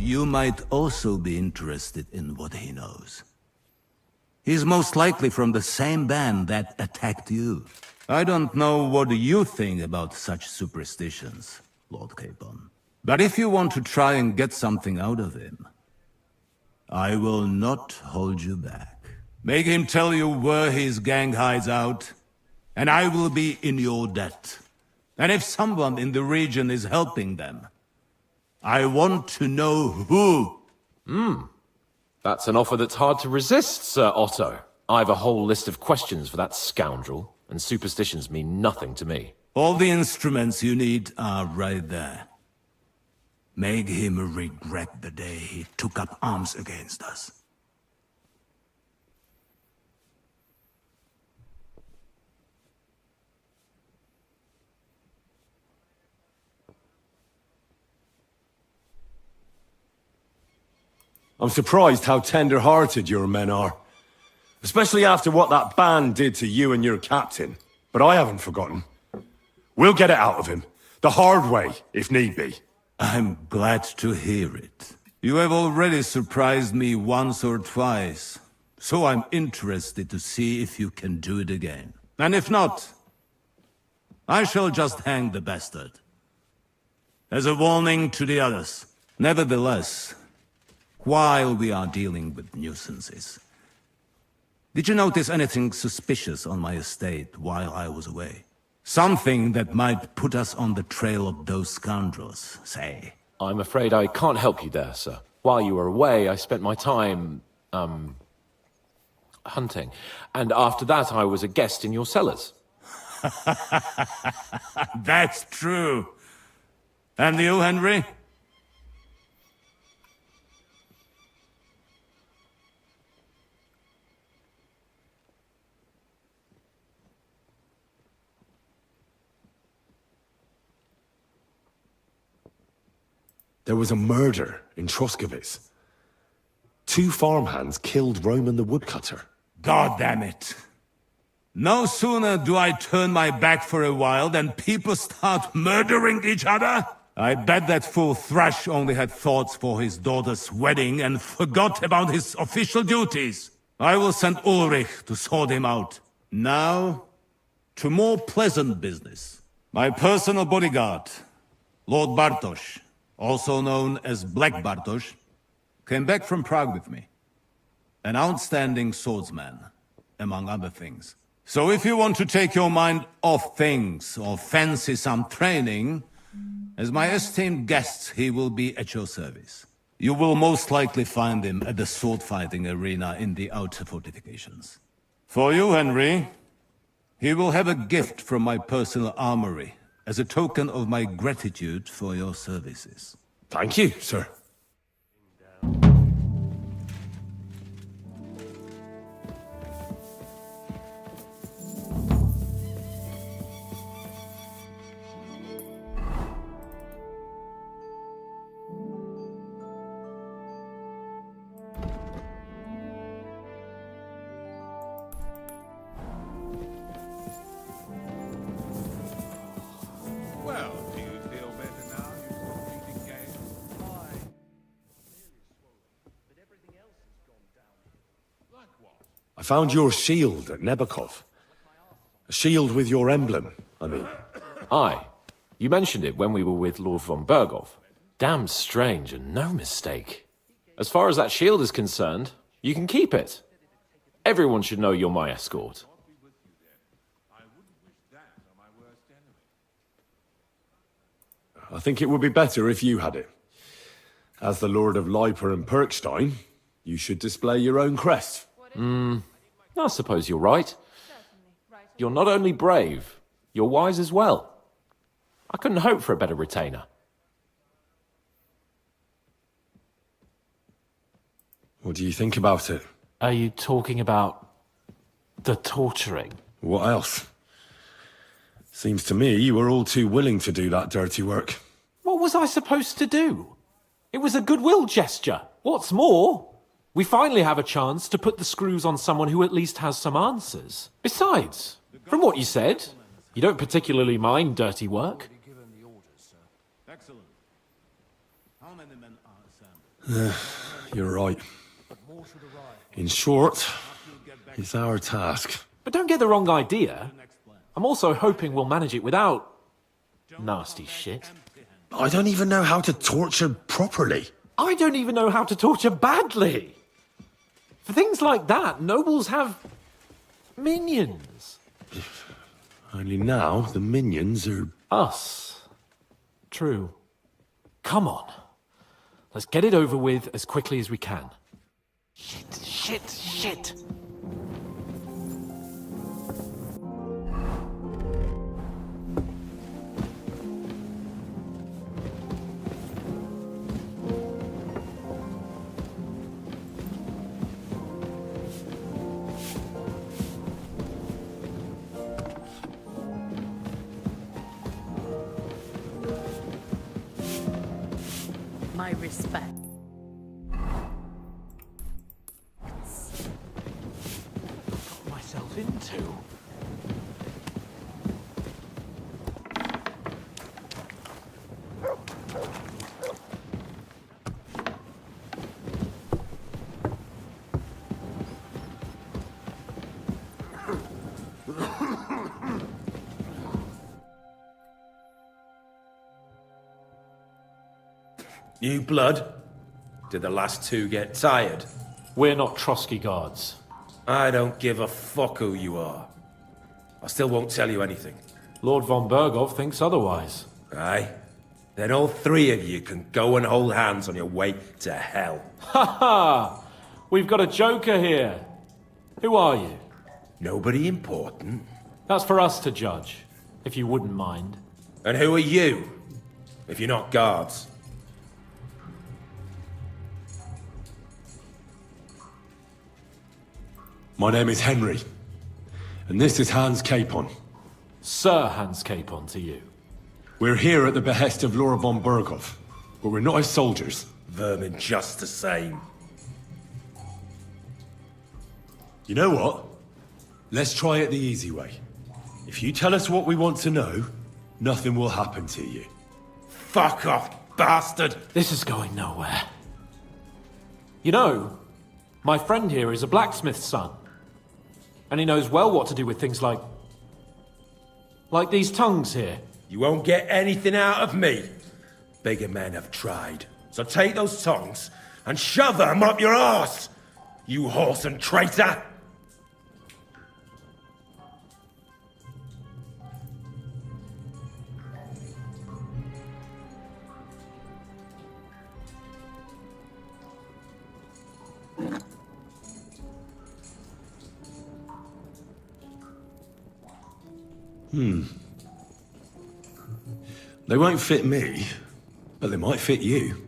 you might also be interested in what he knows. He's most likely from the same band that attacked you. I don't know what you think about such superstitions, Lord Capon. But if you want to try and get something out of him, I will not hold you back. Make him tell you where his gang hides out, and I will be in your debt. And if someone in the region is helping them, I want to know who. That's an offer that's hard to resist, Sir Otto. I've a whole list of questions for that scoundrel, and superstitions mean nothing to me. All the instruments you need are right there. Make him regret the day he took up arms against us. I'm surprised how tender-hearted your men are. Especially after what that band did to you and your captain. But I haven't forgotten. We'll get it out of him. The hard way, if need be. I'm glad to hear it. You have already surprised me once or twice, so I'm interested to see if you can do it again. And if not, I shall just hang the bastard. As a warning to the others. Nevertheless, while we are dealing with nuisances, did you notice anything suspicious on my estate while I was away? Something that might put us on the trail of those scoundrels, say. I'm afraid I can't help you there, sir. While you were away, I spent my time, hunting. And after that, I was a guest in your cellars. That's true. And you, Henry? There was a murder in Troskovitz. 2 farmhands killed Roman the woodcutter. God damn it. No sooner do I turn my back for a while than people start murdering each other. I bet that fool Thrash only had thoughts for his daughter's wedding and forgot about his official duties. I will send Ulrich to sort him out. Now, to more pleasant business. My personal bodyguard, Lord Bartosz, also known as Black Bartosz, came back from Prague with me. An outstanding swordsman, among other things. So if you want to take your mind off things or fancy some training, as my esteemed guest, he will be at your service. You will most likely find him at the sword-fighting arena in the outer fortifications. For you, Henry, he will have a gift from my personal armory as a token of my gratitude for your services. Thank you, sir. I found your shield at Nebakov. A shield with your emblem, I mean. Aye. You mentioned it when we were with Lord von Berghoff. Damn strange and no mistake. As far as that shield is concerned, you can keep it. Everyone should know you're my escort. I think it would be better if you had it. As the Lord of Leiper and Perkstein, you should display your own crest. I suppose you're right. You're not only brave, you're wise as well. I couldn't hope for a better retainer. What do you think about it? Are you talking about the torturing? What else? Seems to me you were all too willing to do that dirty work. What was I supposed to do? It was a goodwill gesture. What's more, we finally have a chance to put the screws on someone who at least has some answers. Besides, from what you said, you don't particularly mind dirty work. Excellent. How many men are assembled? You're right. In short, it's our task. But don't get the wrong idea. I'm also hoping we'll manage it without nasty shit. I don't even know how to torture properly. I don't even know how to torture badly. For things like that, nobles have minions. Only now the minions are... Us. True. Come on. Let's get it over with as quickly as we can. Shit. My respect. Got myself into. New blood? Did the last two get tired? We're not Trotsky guards. I don't give a fuck who you are. I still won't tell you anything. Lord von Bergov thinks otherwise. Aye? Then all three of you can go and hold hands on your way to hell. Ha ha! We've got a joker here. Who are you? Nobody important. That's for us to judge, if you wouldn't mind. And who are you? If you're not guards. My name is Henry, and this is Hans Capon. Sir Hans Capon to you. We're here at the behest of Laura von Berghoff, but we're not his soldiers. Vermin just the same. You know what? Let's try it the easy way. If you tell us what we want to know, nothing will happen to you. Fuck off, bastard! This is going nowhere. You know, my friend here is a blacksmith's son. And he knows well what to do with things like these tongues here. You won't get anything out of me. Bigger men have tried. So take those tongues and shove them up your arse, you horse and traitor! They won't fit me, but they might fit you.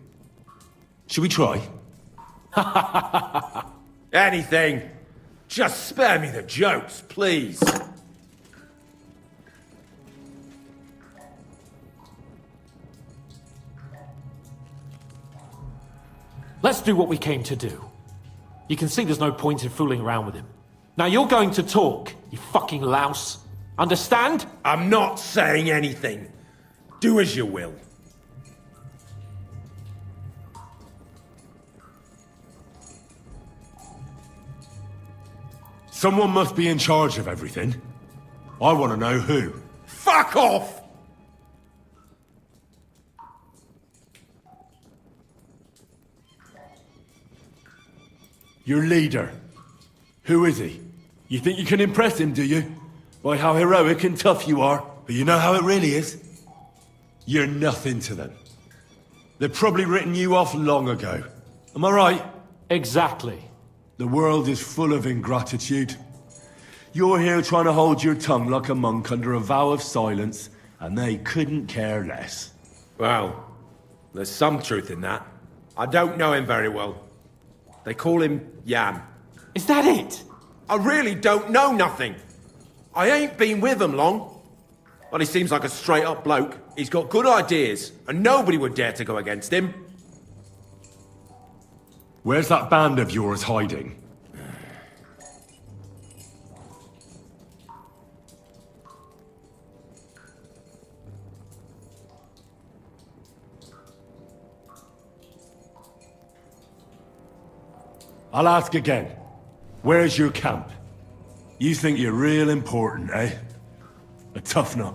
Should we try? Anything! Just spare me the jokes, please! Let's do what we came to do. You can see there's no point in fooling around with him. Now you're going to talk, you fucking louse. Understand? I'm not saying anything. Do as you will. Someone must be in charge of everything. I want to know who. Fuck off! Your leader. Who is he? You think you can impress him, do you? By how heroic and tough you are. But you know how it really is? You're nothing to them. They've probably written you off long ago. Am I right? Exactly. The world is full of ingratitude. You're here trying to hold your tongue like a monk under a vow of silence, and they couldn't care less. Well, there's some truth in that. I don't know him very well. They call him Jan. Is that it? I really don't know nothing. I ain't been with him long. But he seems like a straight-up bloke. He's got good ideas, and nobody would dare to go against him. Where's that band of yours hiding? I'll ask again. Where's your camp? You think you're real important, eh? A tough nut.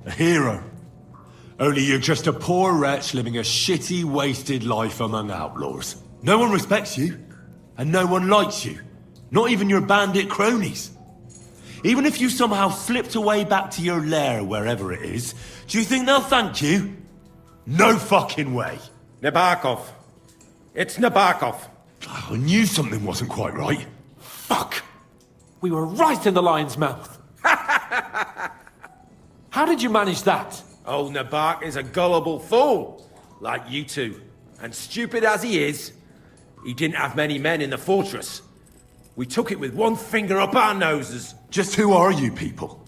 A hero. Only you're just a poor wretch living a shitty, wasted life among outlaws. No one respects you, and no one likes you. Not even your bandit cronies. Even if you somehow slipped away back to your lair, wherever it is, do you think they'll thank you? No fucking way. Nabokov. It's Nabokov. I knew something wasn't quite right. Fuck! We were right in the lion's mouth. How did you manage that? Old Nabok is a gullible fool, like you two. And stupid as he is, he didn't have many men in the fortress. We took it with one finger up our noses. Just who are you people?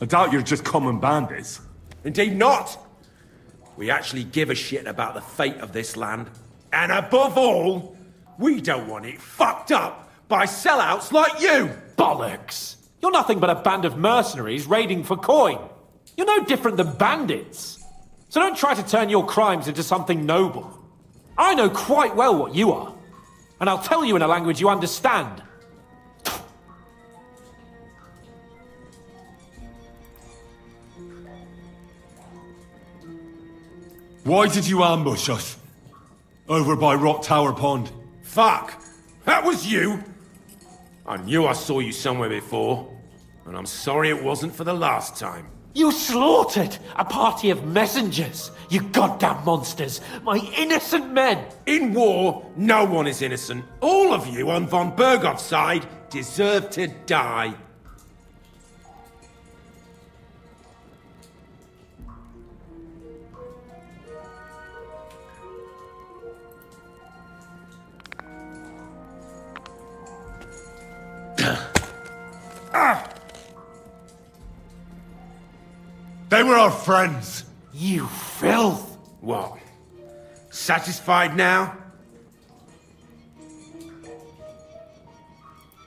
I doubt you're just common bandits. Indeed not. We actually give a shit about the fate of this land. And above all, we don't want it fucked up by sellouts like you! Bollocks! You're nothing but a band of mercenaries raiding for coin. You're no different than bandits. So don't try to turn your crimes into something noble. I know quite well what you are. And I'll tell you in a language you understand. Why did you ambush us? Over by Rock Tower Pond. Fuck! That was you! I knew I saw you somewhere before. And I'm sorry it wasn't for the last time. You slaughtered a party of messengers, you goddamn monsters, my innocent men! In war, no one is innocent. All of you on von Bergov's side deserve to die. They were our friends. You filth! What? Satisfied now?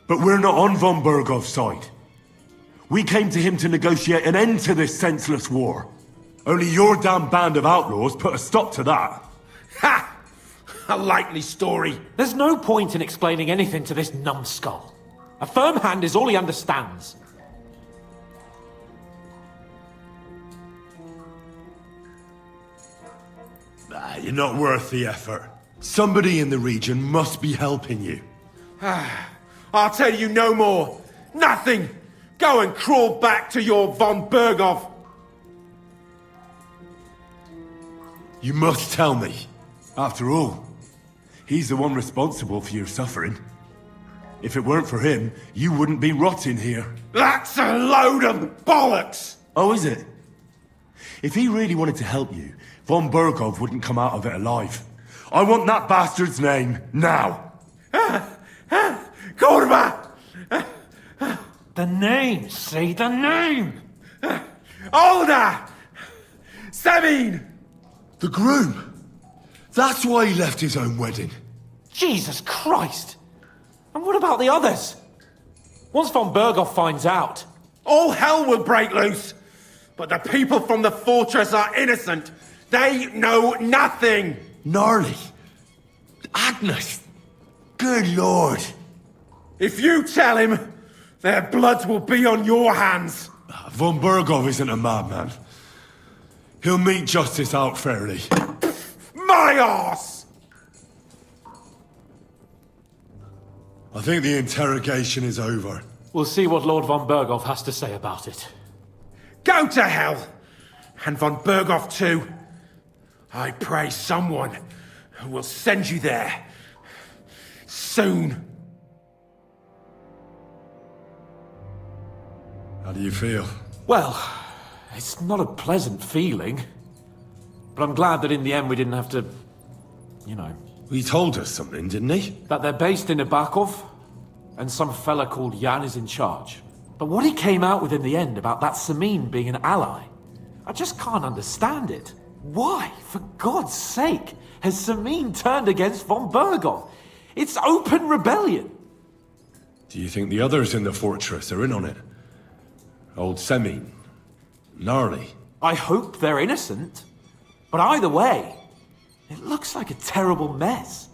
But we're not on von Bergov's side. We came to him to negotiate an end to this senseless war. Only your damn band of outlaws put a stop to that. Ha! A likely story. There's no point in explaining anything to this numbskull. A firm hand is all he understands. You're not worth the effort. Somebody in the region must be helping you. I'll tell you no more. Nothing. Go and crawl back to your von Bergov. You must tell me. After all, he's the one responsible for your suffering. If it weren't for him, you wouldn't be rotting here. That's a load of bollocks! Oh, is it? If he really wanted to help you, von Bergov wouldn't come out of it alive. I want that bastard's name, now! Kurva! The name, say the name! Olda! Sabine! The groom! That's why he left his own wedding. Jesus Christ! And what about the others? Once von Bergov finds out... All hell will break loose! But the people from the fortress are innocent! They know nothing! Gnarly. Agnes. Good lord. If you tell him, their blood will be on your hands. Von Bergov isn't a madman. He'll mete justice out fairly. My arse! I think the interrogation is over. We'll see what Lord von Bergov has to say about it. Go to hell! And von Bergov too. I pray someone will send you there. Soon. How do you feel? Well, it's not a pleasant feeling. But I'm glad that in the end we didn't have to... you know... He told us something, didn't he? That they're based in Nabokov, and some fella called Jan is in charge. But what he came out with in the end about that Samin being an ally, I just can't understand it. Why, for God's sake, has Samin turned against von Bergov? It's open rebellion. Do you think the others in the fortress are in on it? Old Samin? Gnarly? I hope they're innocent. But either way, it looks like a terrible mess.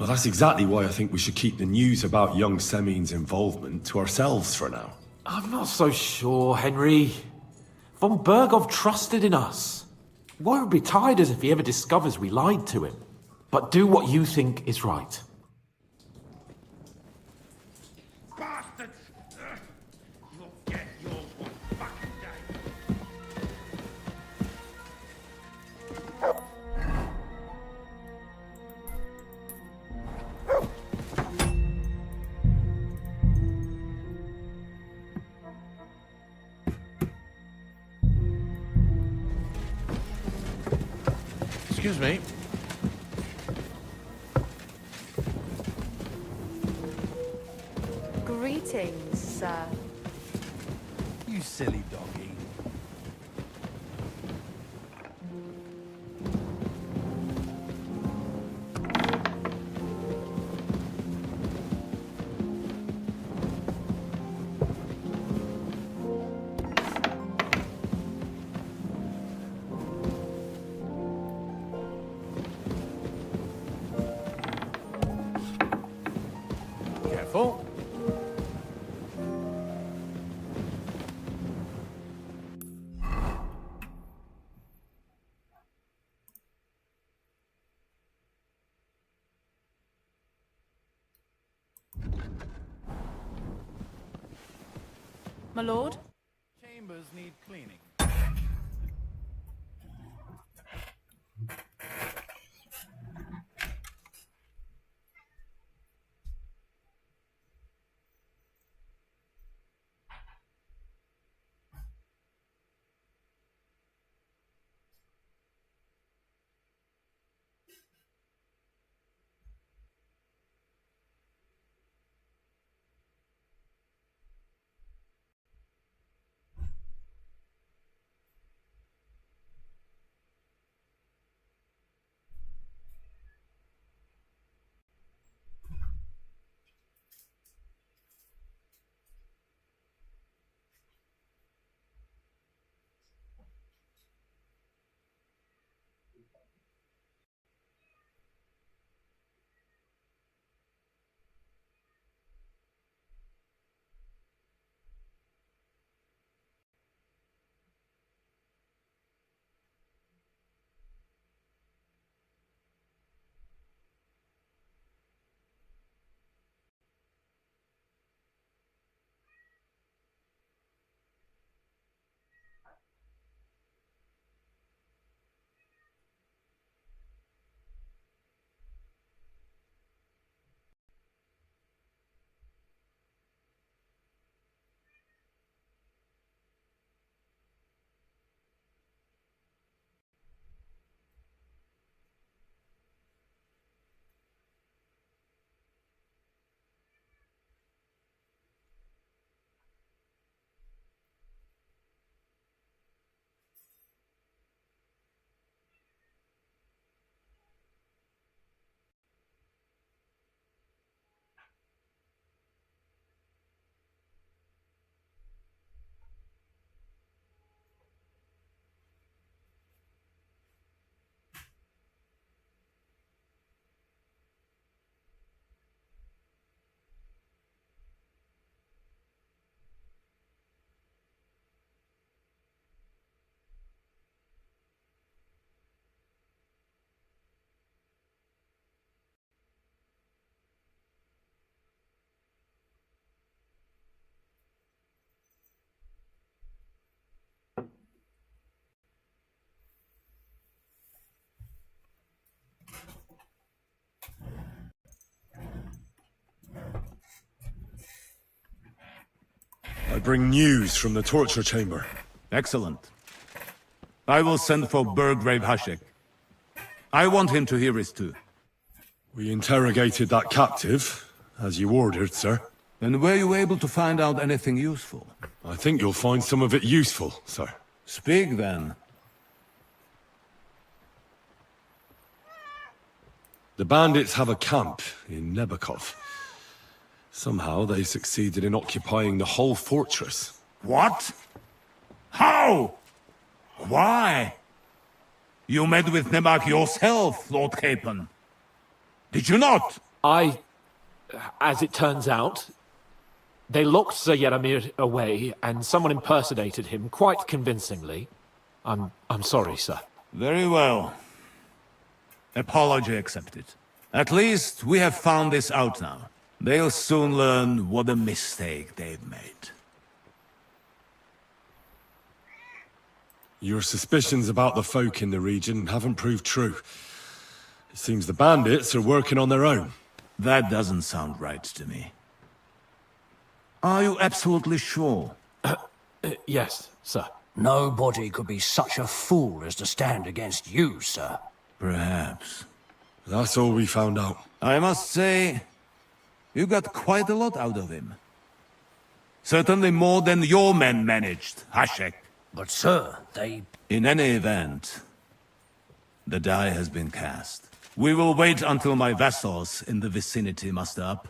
Well, that's exactly why I think we should keep the news about young Semin's involvement to ourselves for now. I'm not so sure, Henry. Von Bergov trusted in us. Won't be tired as if he ever discovers we lied to him. But do what you think is right. Bastards! You'll get yours one fucking day. Excuse me. Greetings, sir. You silly doggy. Careful. My lord? Chambers need cleaning. I bring news from the torture chamber. Excellent. I will send for Burgrave Hashek. I want him to hear it too. We interrogated that captive, as you ordered, sir. And were you able to find out anything useful? I think you'll find some of it useful, sir. Speak then. The bandits have a camp in Nebakov. Somehow they succeeded in occupying the whole fortress. What? How? Why? You met with Nebak yourself, Lord Capon. Did you not? As it turns out, they locked Sir Yaramir away, and someone impersonated him quite convincingly. I'm sorry, sir. Very well. Apology accepted. At least we have found this out now. They'll soon learn what a mistake they've made. Your suspicions about the folk in the region haven't proved true. It seems the bandits are working on their own. That doesn't sound right to me. Are you absolutely sure? Yes, sir. Nobody could be such a fool as to stand against you, sir. Perhaps. That's all we found out. I must say, you got quite a lot out of him. Certainly more than your men managed, Hashek. But, sir, they... In any event, the die has been cast. We will wait until my vassals in the vicinity muster up,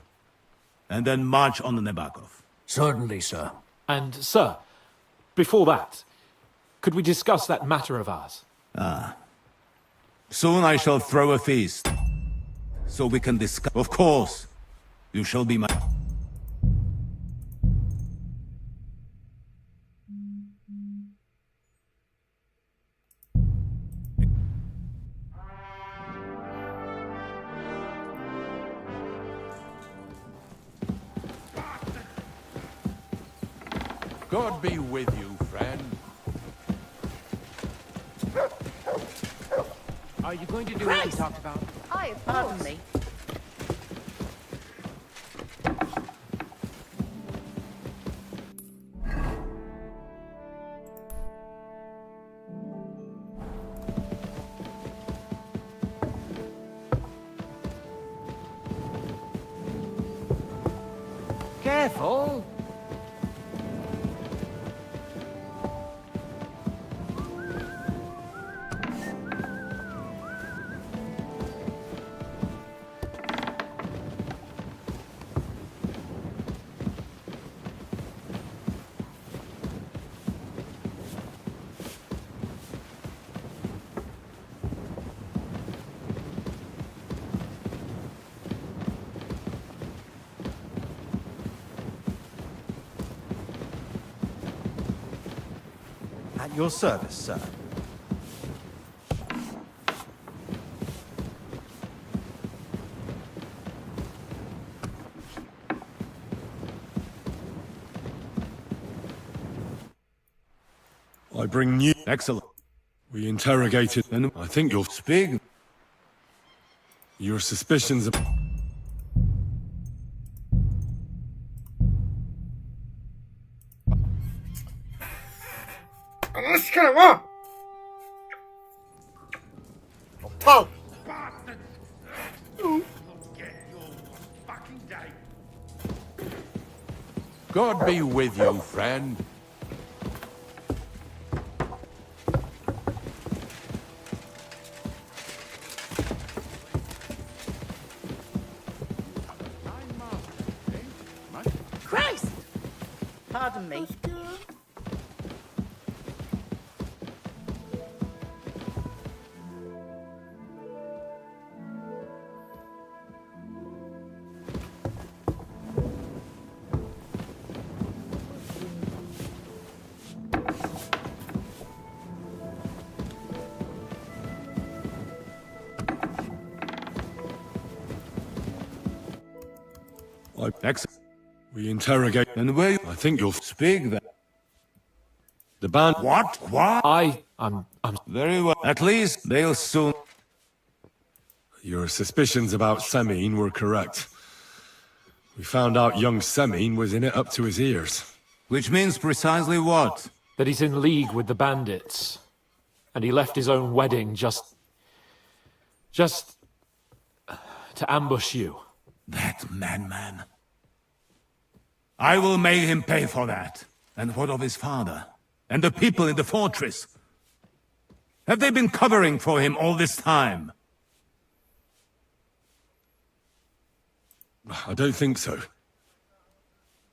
and then march on Nebakov. Certainly, sir. And, sir, before that, could we discuss that matter of ours? Soon I shall throw a feast, so we can discuss. Of course, you shall be my... God be with you, friend. Are you going to do what we talked about? Pardon me. Careful. At your service, sir. I bring new... Excellent. We interrogated... And I think you'll... Speak. Your suspicions of... Oh! God be with you, friend. Christ! Pardon me. Excellent. We interrogate... And where you... I think you'll... Speak then. The band... What? I'm... Very well. At least they'll soon... Your suspicions about Semine were correct. We found out young Semine was in it up to his ears. Which means precisely what? That he's in league with the bandits. And he left his own wedding just to ambush you. That madman. I will make him pay for that. And what of his father? And the people in the fortress? Have they been covering for him all this time? I don't think so.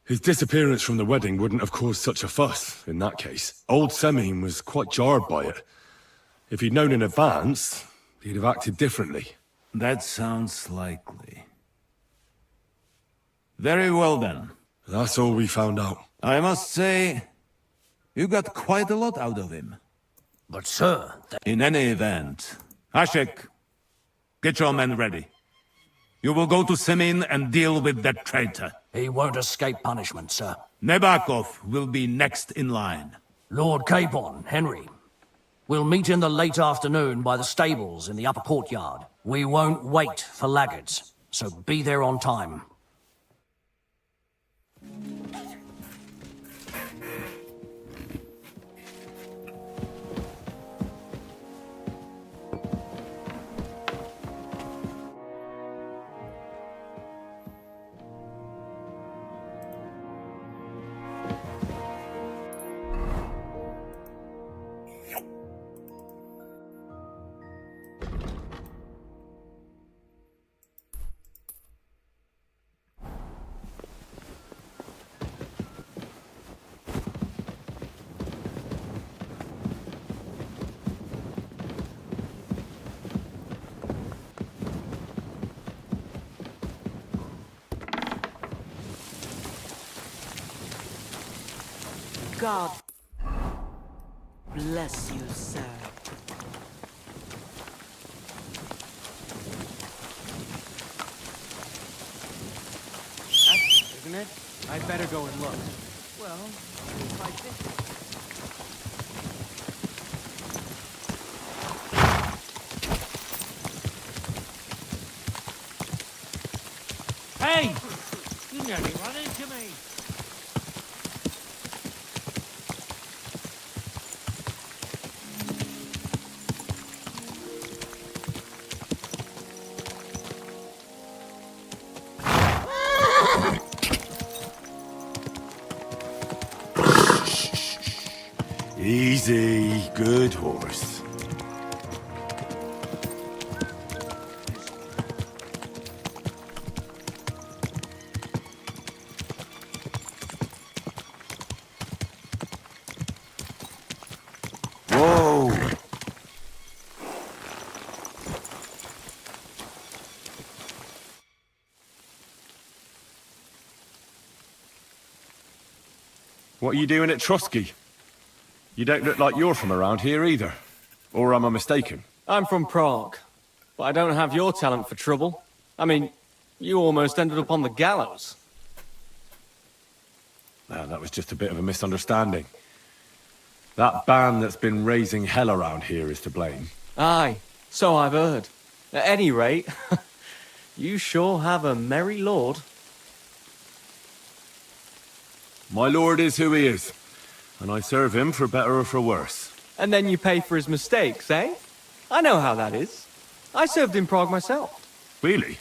His disappearance from the wedding wouldn't have caused such a fuss, in that case. Old Semine was quite jarred by it. If he'd known in advance, he'd have acted differently. That sounds likely. Very well then. That's all we found out. I must say, you got quite a lot out of him. But, sir... In any event, Ashek, get your men ready. You will go to Semin and deal with that traitor. He won't escape punishment, sir. Nebakov will be next in line. Lord Capon, Henry. We'll meet in the late afternoon by the stables in the upper courtyard. We won't wait for laggards, so be there on time. God bless you, sir. That's, isn't it? I'd better go and look. Well, seems like this. Hey! You nearly run into me. Easy, good horse. Whoa! What are you doing at Trusky? You don't look like you're from around here either. Or am I mistaken? I'm from Prague, but I don't have your talent for trouble. I mean, you almost ended up on the gallows. No, that was just a bit of a misunderstanding. That band that's been raising hell around here is to blame. Aye, so I've heard. At any rate, you sure have a merry lord. My lord is who he is, and I serve him for better or for worse. And then you pay for his mistakes, eh? I know how that is. I served in Prague myself. Really?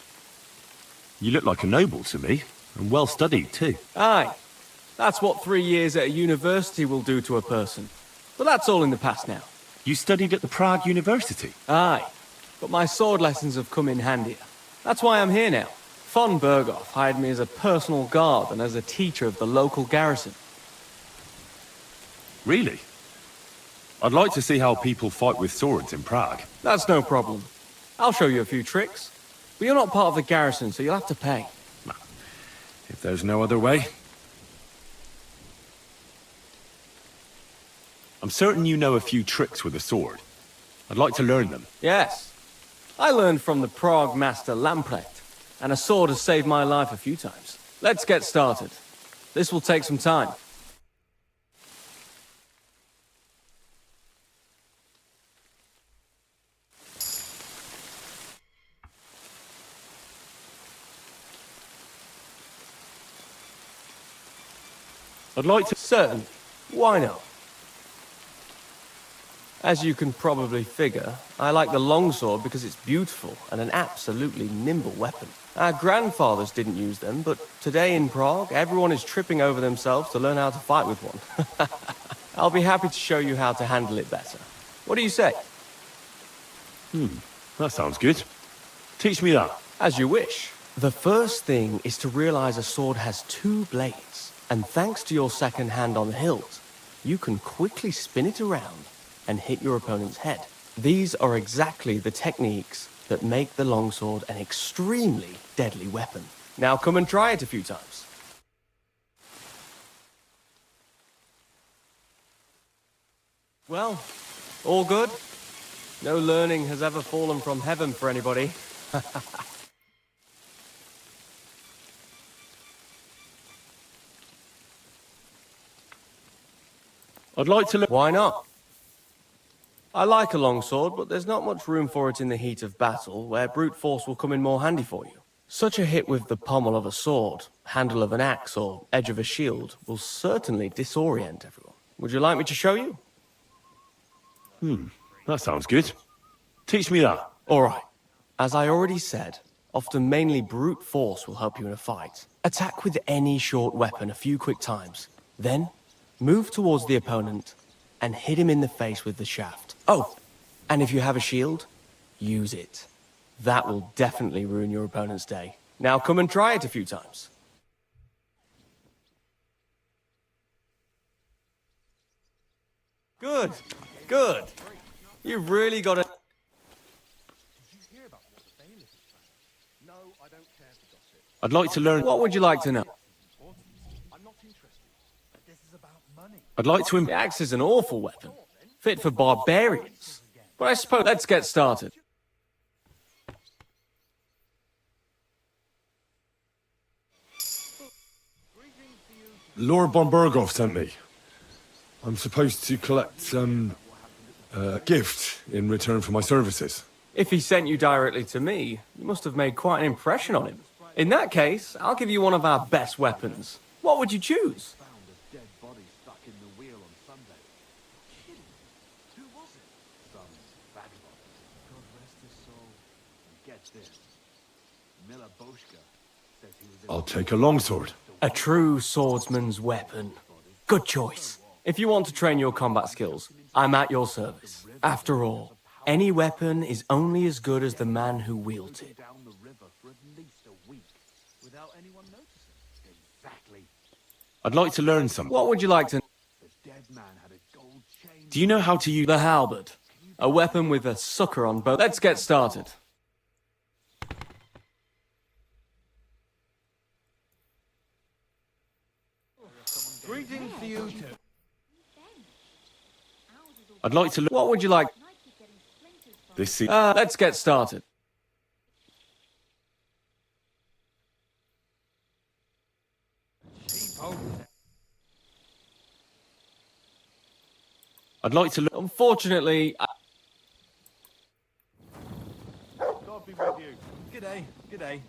You look like a noble to me, and well studied too. Aye. That's what 3 years at a university will do to a person. But that's all in the past now. You studied at the Prague University? Aye. But my sword lessons have come in handier. That's why I'm here now. Von Berghoff hired me as a personal guard and as a teacher of the local garrison. Really? I'd like to see how people fight with swords in Prague. That's no problem. I'll show you a few tricks. But you're not part of the garrison, so you'll have to pay. If there's no other way. I'm certain you know a few tricks with a sword. I'd like to learn them. Yes. I learned from the Prague master Lamprecht, and a sword has saved my life a few times. Let's get started. This will take some time. I'd like to... Certainly. Why not? As you can probably figure, I like the longsword because it's beautiful and an absolutely nimble weapon. Our grandfathers didn't use them, but today in Prague, everyone is tripping over themselves to learn how to fight with one. I'll be happy to show you how to handle it better. What do you say? That sounds good. Teach me that. As you wish. The first thing is to realize a sword has 2 blades, and thanks to your second hand on the hilt, you can quickly spin it around and hit your opponent's head. These are exactly the techniques that make the longsword an extremely deadly weapon. Now come and try it a few times. Well, all good? No learning has ever fallen from heaven for anybody. I'd like to learn. Why not? I like a longsword, but there's not much room for it in the heat of battle, where brute force will come in more handy for you. Such a hit with the pommel of a sword, handle of an axe, or edge of a shield will certainly disorient everyone. Would you like me to show you? That sounds good. Teach me that. All right. As I already said, often mainly brute force will help you in a fight. Attack with any short weapon a few quick times. Then, move towards the opponent and hit him in the face with the shaft. Oh, and if you have a shield, use it. That will definitely ruin your opponent's day. Now come and try it a few times. Good, good. You've really got to... I'd like to learn. What would you like to know? I'd like to. The axe is an awful weapon, fit for barbarians. But I suppose let's get started. Lord Bombergov sent me. I'm supposed to collect a gift in return for my services. If he sent you directly to me, you must have made quite an impression on him. In that case, I'll give you one of our best weapons. What would you choose? I'll take a longsword. A true swordsman's weapon. Good choice. If you want to train your combat skills, I'm at your service. After all, any weapon is only as good as the man who wields it. I'd like to learn something. What would you like to... Do you know how to use the halberd? A weapon with a sucker on both. Let's get started. Greetings to you too. I'd like to learn. What would you like? This is... Let's get started. I'd like to learn. Unfortunately, God be with you. G'day, g'day.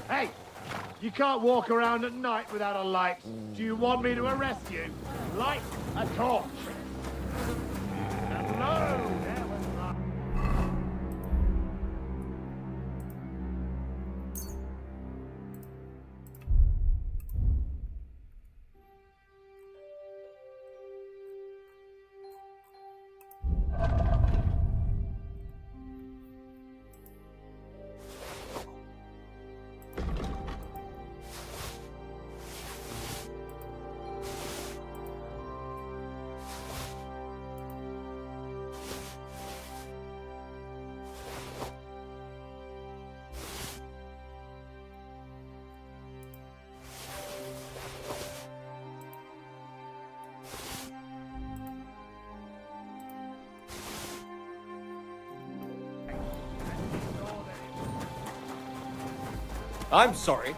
Hey, you can't walk around at night without a light. Do you want me to arrest you? Light a torch. Hello, there was my... I'm sorry.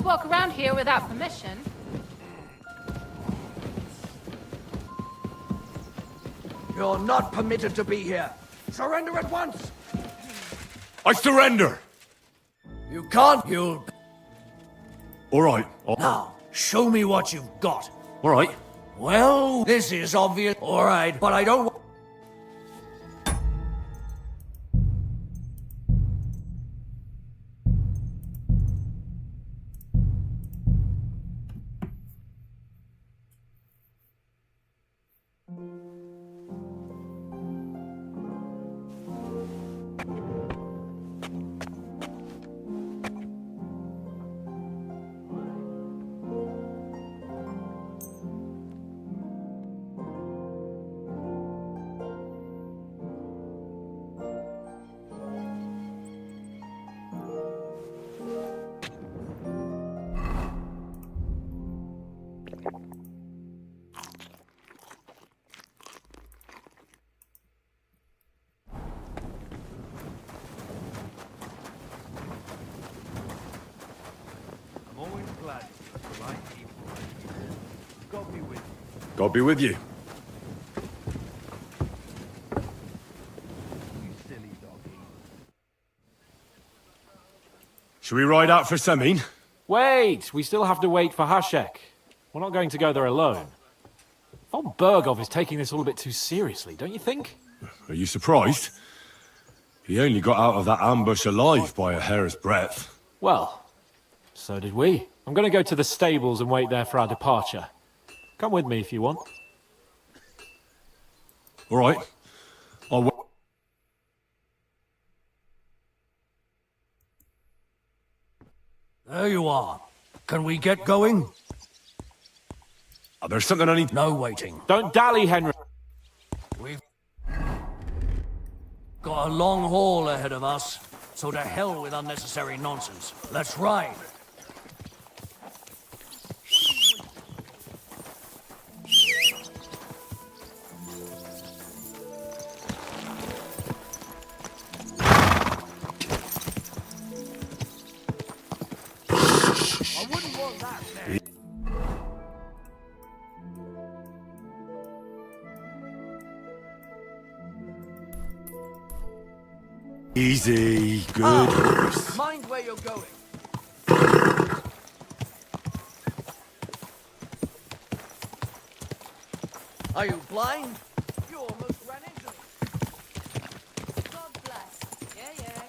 walk around here without permission. You're not permitted to be here. Surrender at once. I surrender! You can't. You'll... All right. Now, show me what you've got. All right. Well, this is obvious. All right, but I don't... I'm always glad to right people like you. God be with you. God be with you. You silly doggy. Should we ride out for Semin? Wait! We still have to wait for Hashek. We're not going to go there alone. Von Bergov is taking this all a bit too seriously, don't you think? Are you surprised? He only got out of that ambush alive by a hair's breadth. Well, so did we. I'm going to go to the stables and wait there for our departure. Come with me if you want. All right. I'll wait. There you are. Can we get going? There's something I need... No waiting. Don't dally, Henry. We've got a long haul ahead of us, so to hell with unnecessary nonsense. Let's ride. I wouldn't want that there. Easy, good horse. Mind where you're going. Are you blind? You almost ran into me. God bless. Yeah.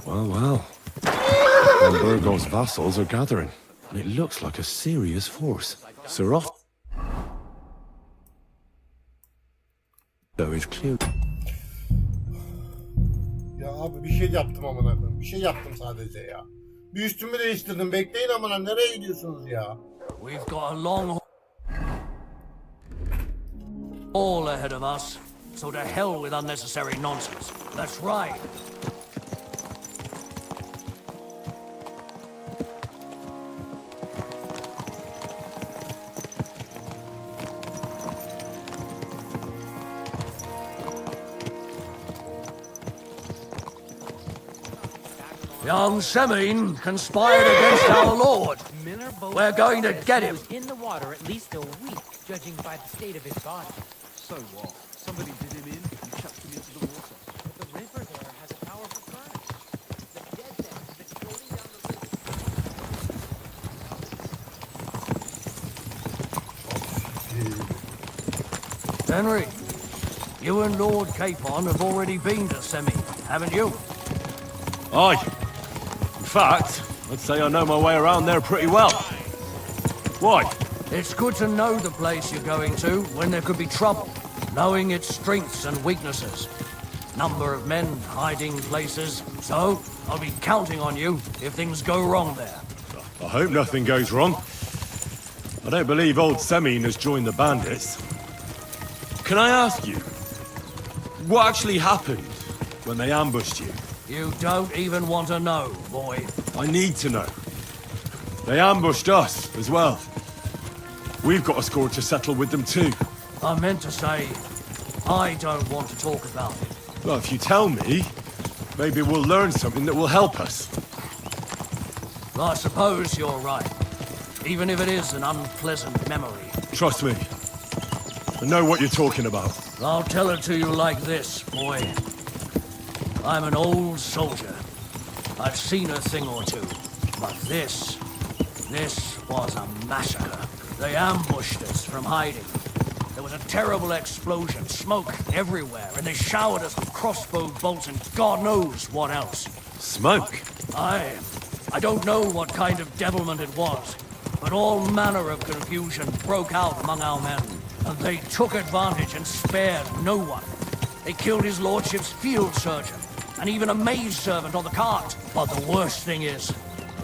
Well, well. Von Bergov's vassals are gathering. It looks like a serious force. Serot... though is clear... Ya abi bir şey yaptım amına koyayım. Bir şey yaptım sadece ya. Bir üstümü değiştirdim. Bekleyin amına, nereye gidiyorsunuz ya? We've got a long haul ahead of us, so to hell with unnecessary nonsense. Let's ride. Young Semin conspired against our lord. We're going to get him. In the water at least a week, judging by the state of his body. So what? Somebody did him in and chucked him into the water. But the river there has a powerful current. The dead then that's floating down the river. Henry, you and Lord Capon have already been to Semin, haven't you? Aye. In fact, I'd say I know my way around there pretty well. Why? It's good to know the place you're going to when there could be trouble, knowing its strengths and weaknesses. Number of men, hiding places. So, I'll be counting on you if things go wrong there. I hope nothing goes wrong. I don't believe old Semin has joined the bandits. Can I ask you, what actually happened when they ambushed you? You don't even want to know, boy. I need to know. They ambushed us as well. We've got a score to settle with them too. I meant to say, I don't want to talk about it. Well, if you tell me, maybe we'll learn something that will help us. I suppose you're right. Even if it is an unpleasant memory. Trust me. I know what you're talking about. I'll tell it to you like this, boy. I'm an old soldier. I've seen a thing or two. But this was a massacre. They ambushed us from hiding. There was a terrible explosion, smoke everywhere, and they showered us with crossbow bolts and God knows what else. Smoke? I don't know what kind of devilment it was, but all manner of confusion broke out among our men, and they took advantage and spared no one. They killed his lordship's field surgeon, and even a maid servant on the cart. But the worst thing is,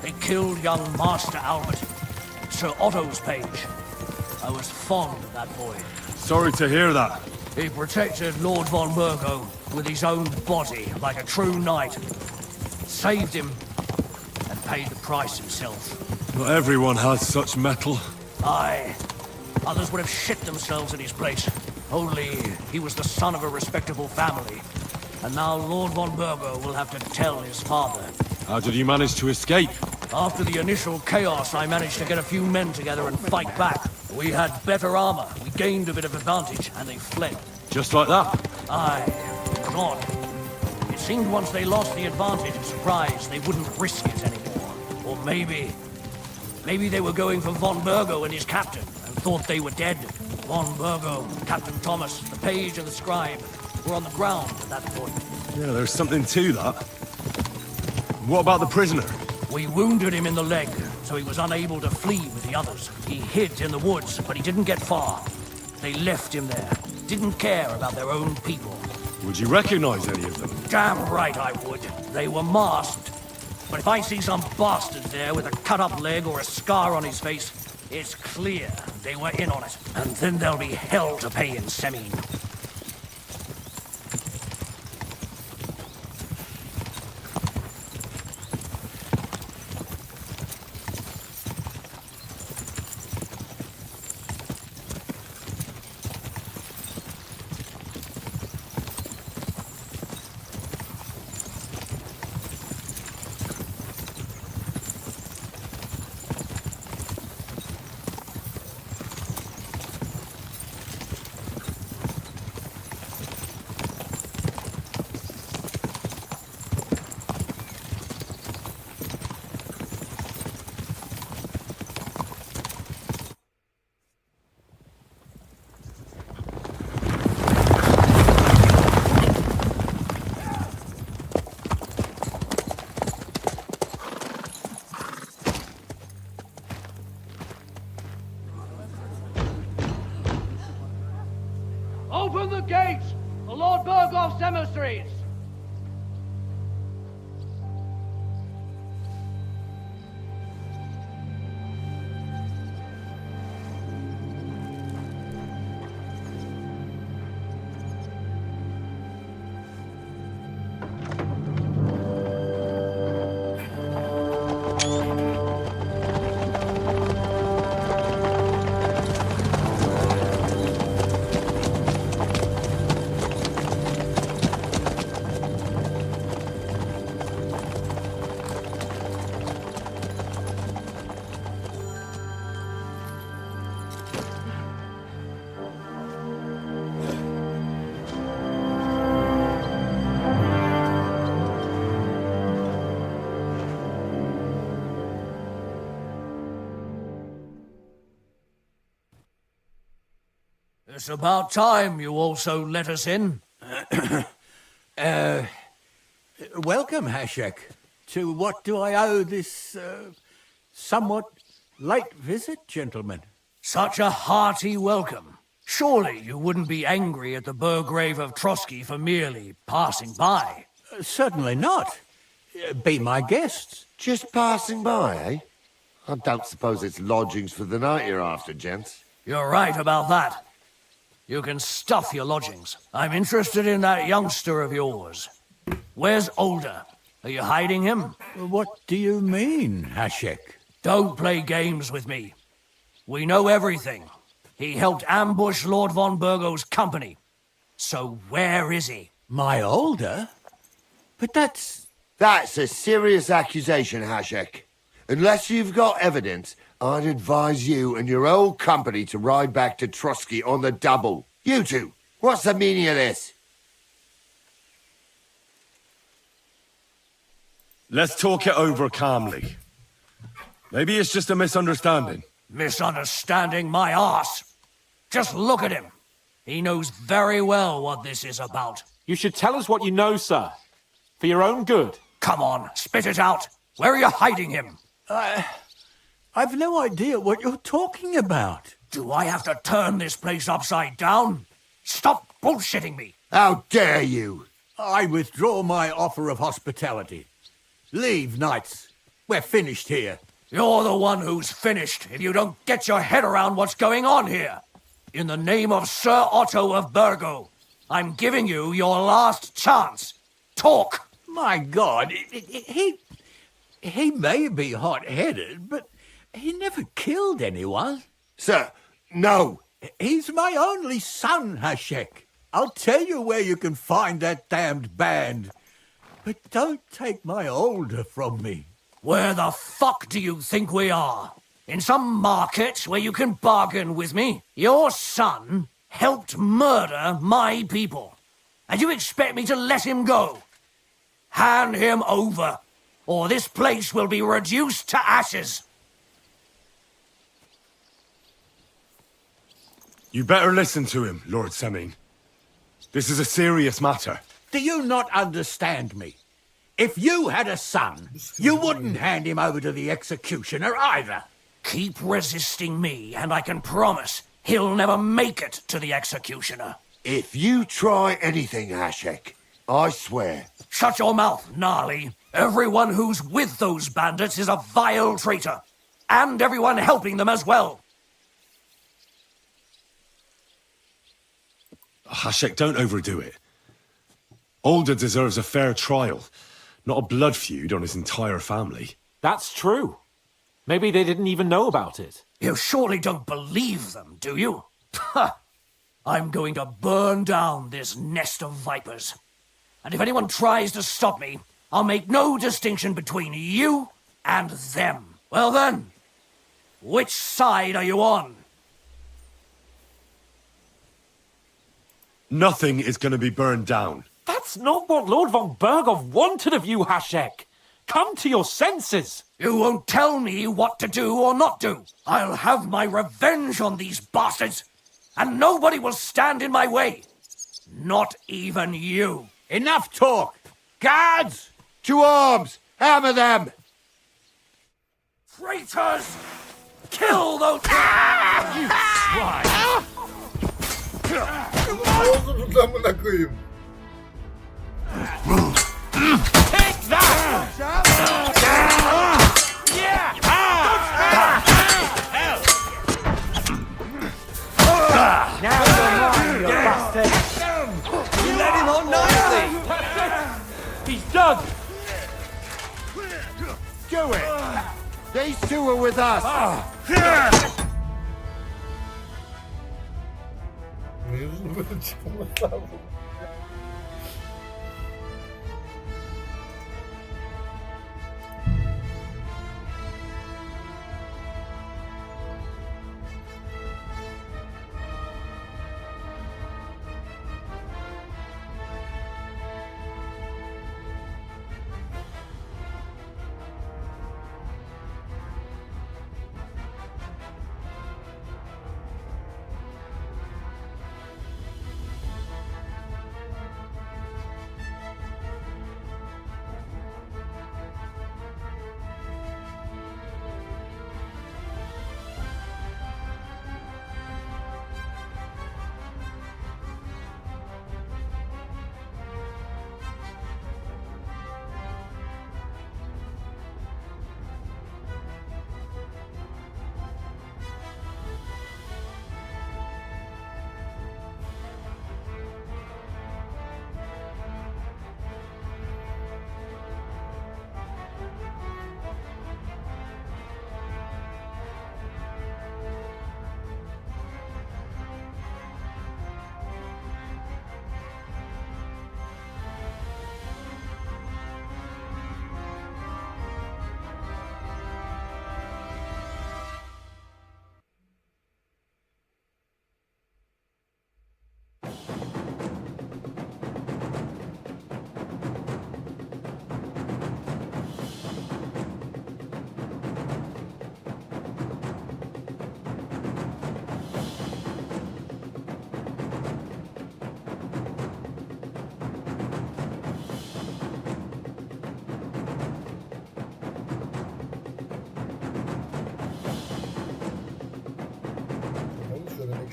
they killed young Master Albert, Sir Otto's page. I was fond of that boy. Sorry to hear that. He protected Lord von Burgo with his own body like a true knight. Saved him, and paid the price himself. Not everyone has such metal. Aye. Others would have shit themselves in his place. Only he was the son of a respectable family. And now Lord von Burgo will have to tell his father. How did you manage to escape? After the initial chaos, I managed to get a few men together and fight back. We had better armor, we gained a bit of advantage, and they fled. Just like that? Aye, it was odd. It seemed once they lost the advantage of surprise, they wouldn't risk it anymore. Or maybe they were going for von Burgo and his captain, and thought they were dead. Von Burgo, Captain Thomas, the page and the scribe were on the ground at that point. Yeah, there's something to that. What about the prisoner? We wounded him in the leg, so he was unable to flee with the others. He hid in the woods, but he didn't get far. They left him there. Didn't care about their own people. Would you recognize any of them? Damn right I would. They were masked. But if I see some bastard there with a cut-up leg or a scar on his face, it's clear they were in on it. And then there'll be hell to pay in Semine. Open the gates for Lord Burgoff's emissaries! It's about time you also let us in. Welcome, Hashek. To what do I owe this, somewhat late visit, gentlemen? Such a hearty welcome. Surely you wouldn't be angry at the Burgrave of Trotsky for merely passing by. Certainly not. Be my guests. Just passing by, eh? I don't suppose it's lodgings for the night you're after, gents. You're right about that. You can stuff your lodgings. I'm interested in that youngster of yours. Where's Older? Are you hiding him? What do you mean, Hashek? Don't play games with me. We know everything. He helped ambush Lord von Burgo's company. So where is he? My Older? But that's... That's a serious accusation, Hashek. Unless you've got evidence, I'd advise you and your old company to ride back to Trusky on the double. You two, what's the meaning of this? Let's talk it over calmly. Maybe it's just a misunderstanding. Misunderstanding my arse. Just look at him. He knows very well what this is about. You should tell us what you know, sir. For your own good. Come on, spit it out. Where are you hiding him? I've no idea what you're talking about. Do I have to turn this place upside down? Stop bullshitting me. How dare you? I withdraw my offer of hospitality. Leave, knights. We're finished here. You're the one who's finished if you don't get your head around what's going on here. In the name of Sir Otto of Burgo, I'm giving you your last chance. Talk! My God, he may be hot-headed, but he never killed anyone. Sir, no. He's my only son, Hashek. I'll tell you where you can find that damned band. But don't take my older from me. Where the fuck do you think we are? In some market where you can bargain with me? Your son helped murder my people. And you expect me to let him go? Hand him over, or this place will be reduced to ashes. You better listen to him, Lord Semin. This is a serious matter. Do you not understand me? If you had a son, you wouldn't hand him over to the executioner either. Keep resisting me, and I can promise he'll never make it to the executioner. If you try anything, Hashek, I swear. Shut your mouth, Gnarly. Everyone who's with those bandits is a vile traitor. And everyone helping them as well. Hashek, don't overdo it. Older deserves a fair trial, not a blood feud on his entire family. That's true. Maybe they didn't even know about it. You surely don't believe them, do you? Ha! I'm going to burn down this nest of vipers. And if anyone tries to stop me, I'll make no distinction between you and them. Well then, which side are you on? Nothing is going to be burned down. That's not what Lord von Bergov wanted of you, Hashek. Come to your senses. You won't tell me what to do or not do. I'll have my revenge on these bastards, and nobody will stand in my way. Not even you. Enough talk! Guards! To arms! Hammer them! Traitors! Kill those... You swine! Ağzını amına koyayım. Take that! Yeah! Now you're mine, you bastard! You led him on nicely! He's done! Do it! These two are with us! Mevzunun böyle çıkması lazım.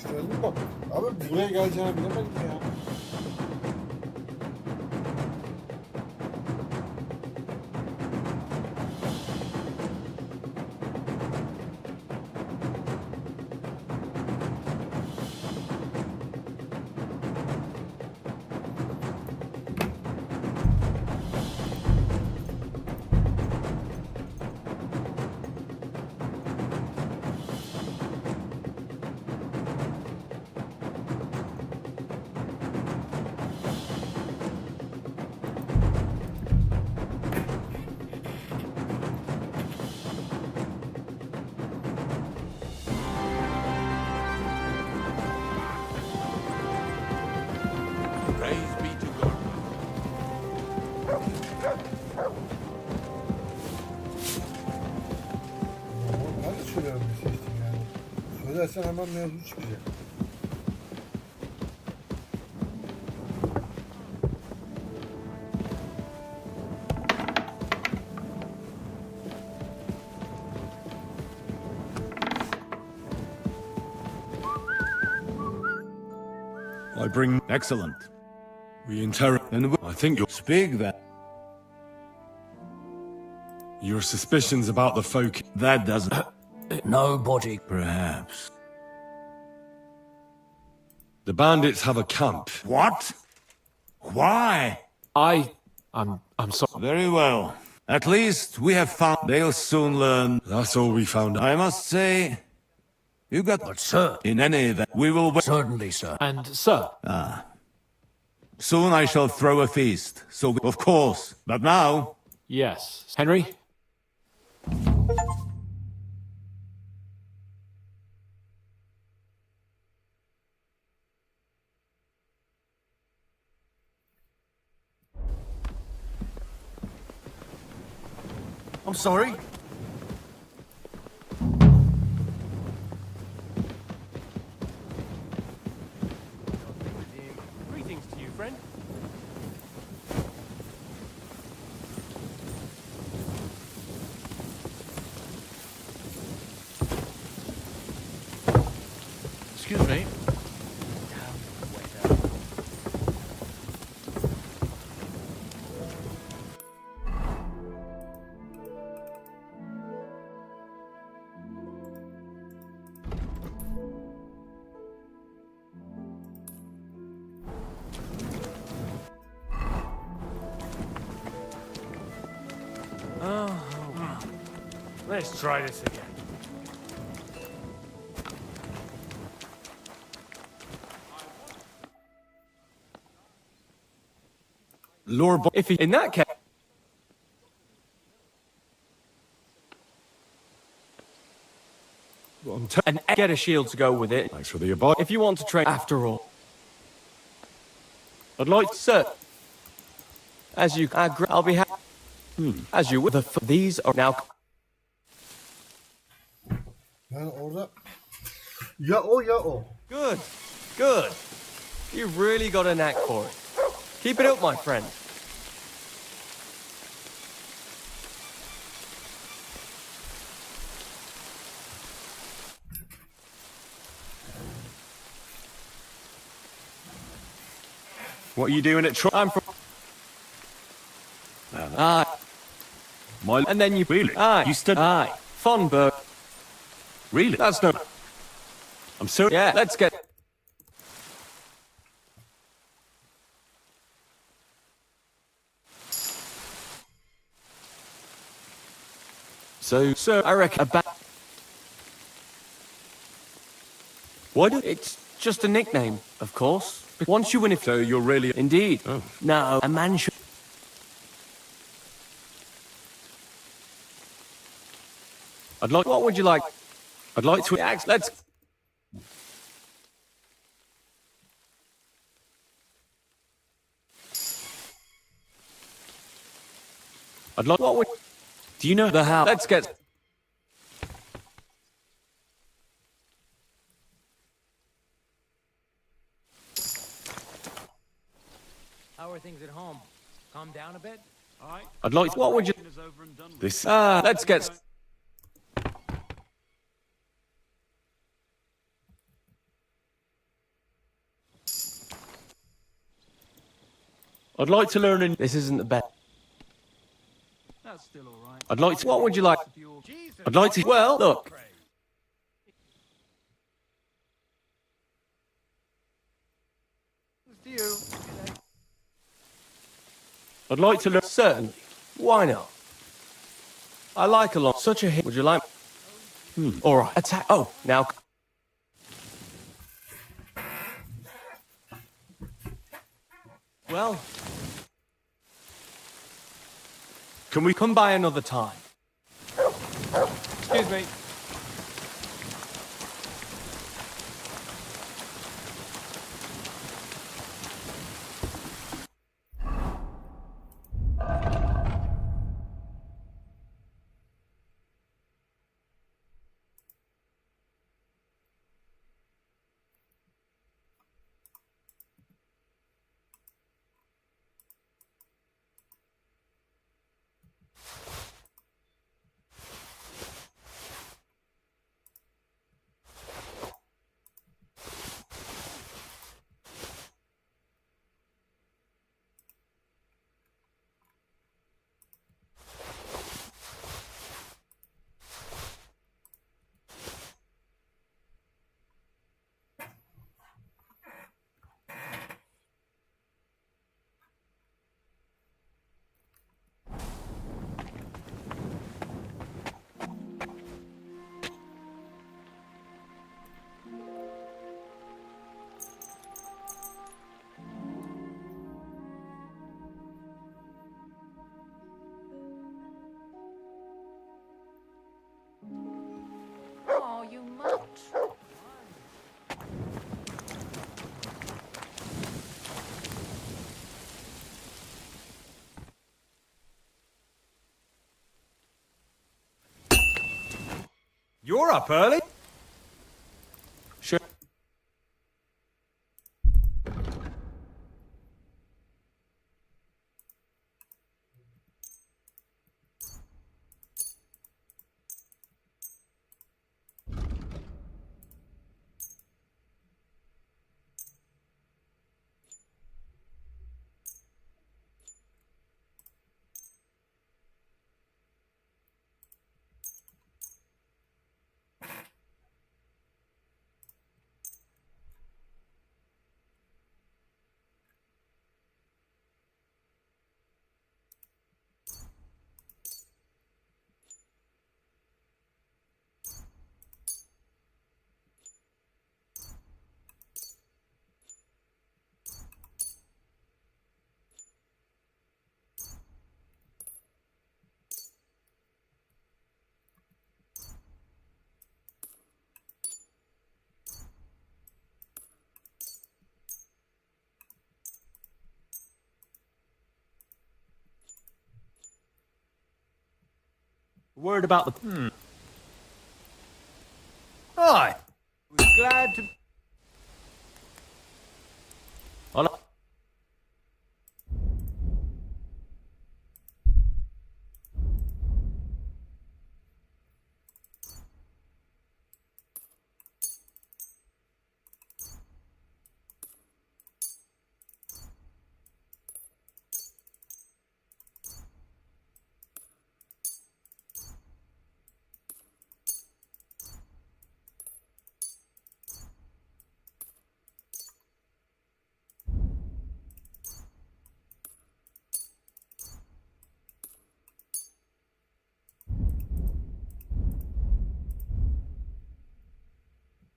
Yapıştıralım da. Abi buraya geleceğini bilemedim ya. Praise be to God. Ben de söylüyorum bir seçtim yani. Söylersen hemen mevzu çıkacak. I bring... Excellent. We interrogate... And I think you'll... speak then. Your suspicions about the folk... That doesn't... Nobody. Perhaps. The bandits have a camp. What? Why? I'm sorry. Very well. At least we have found... They'll soon learn. That's all we found out. I must say... You got... But, sir... In any event, we will... Certainly, sir. And, sir... Soon I shall throw a feast. So, of course. But now... Yes. Henry? I'm sorry. Greetings to you, friend. Excuse me. Let's try this again. Lord... If he... In that case... And get a shield to go with it. Thanks for the advice. If you want to train after all. I'd like... Sir. As you... I'll be happy. As you... These are now... Yani orada ya o ya o. Good. Good. You've really got a knack for it. Keep it up, my friend. What are you doing at I'm from... My... And then you... Really? Aye. You stood... Aye. Fonberg. Really? That's no... I'm sorry. Yeah, let's get... So... Sir, I reckon about... What? It's just a nickname, of course. But once you win it... So you're really... Indeed. Oh. No, a man should... I'd like... What would you like? I'd like to... Let's... I'd like... What would... Do you know... The how? Let's get... How are things at home? Calm down a bit? I'd like... What would you... This... let's get... I'd like to learn in... This isn't the best. That's still all right. I'd like to... What would you like? I'd like to... Well, look. I'd like to learn... Certainly. Why not? I like a long... Such a hit. Would you like... All right. Attack. Oh, now... Well... Can we... Come by another time. Excuse me. Oh, you mutt. You're up early? Sure. Word about the... Aye. We're glad to... I'll...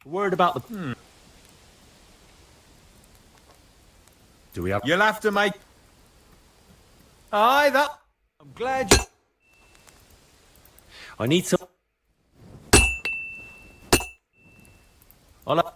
Word about the... Do we have... You'll have to make... Aye, that... I'm glad you... I need some... I'll...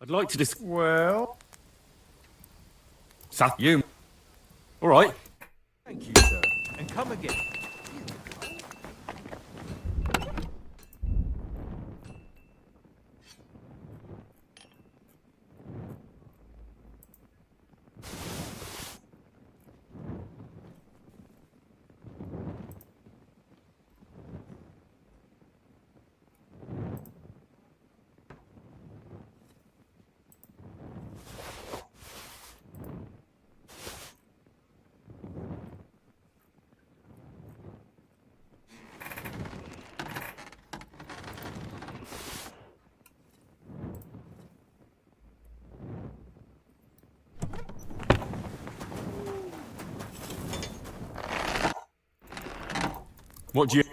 I'd like to discuss... Well... You. All right. Thank you, sir. And come again. What do you...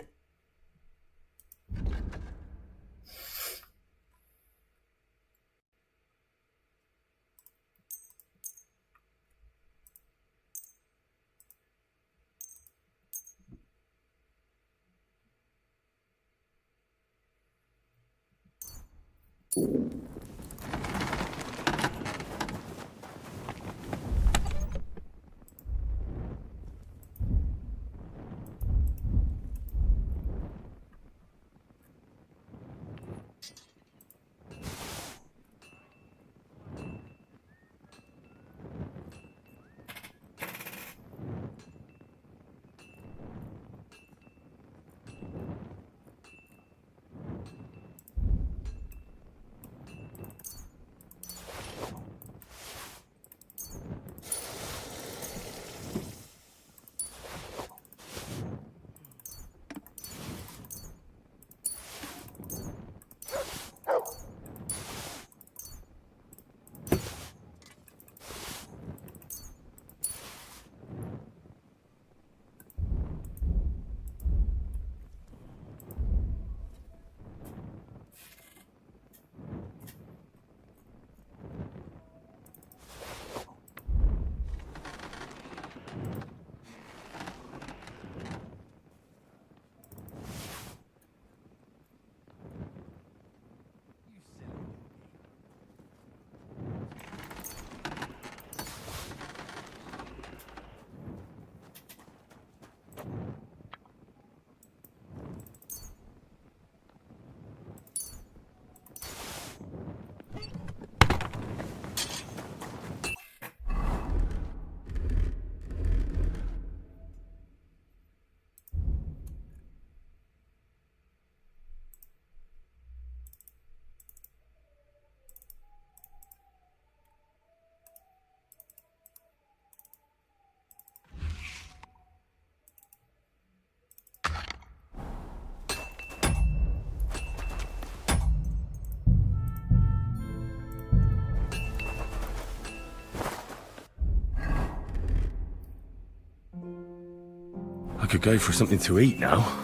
I could go for something to eat now.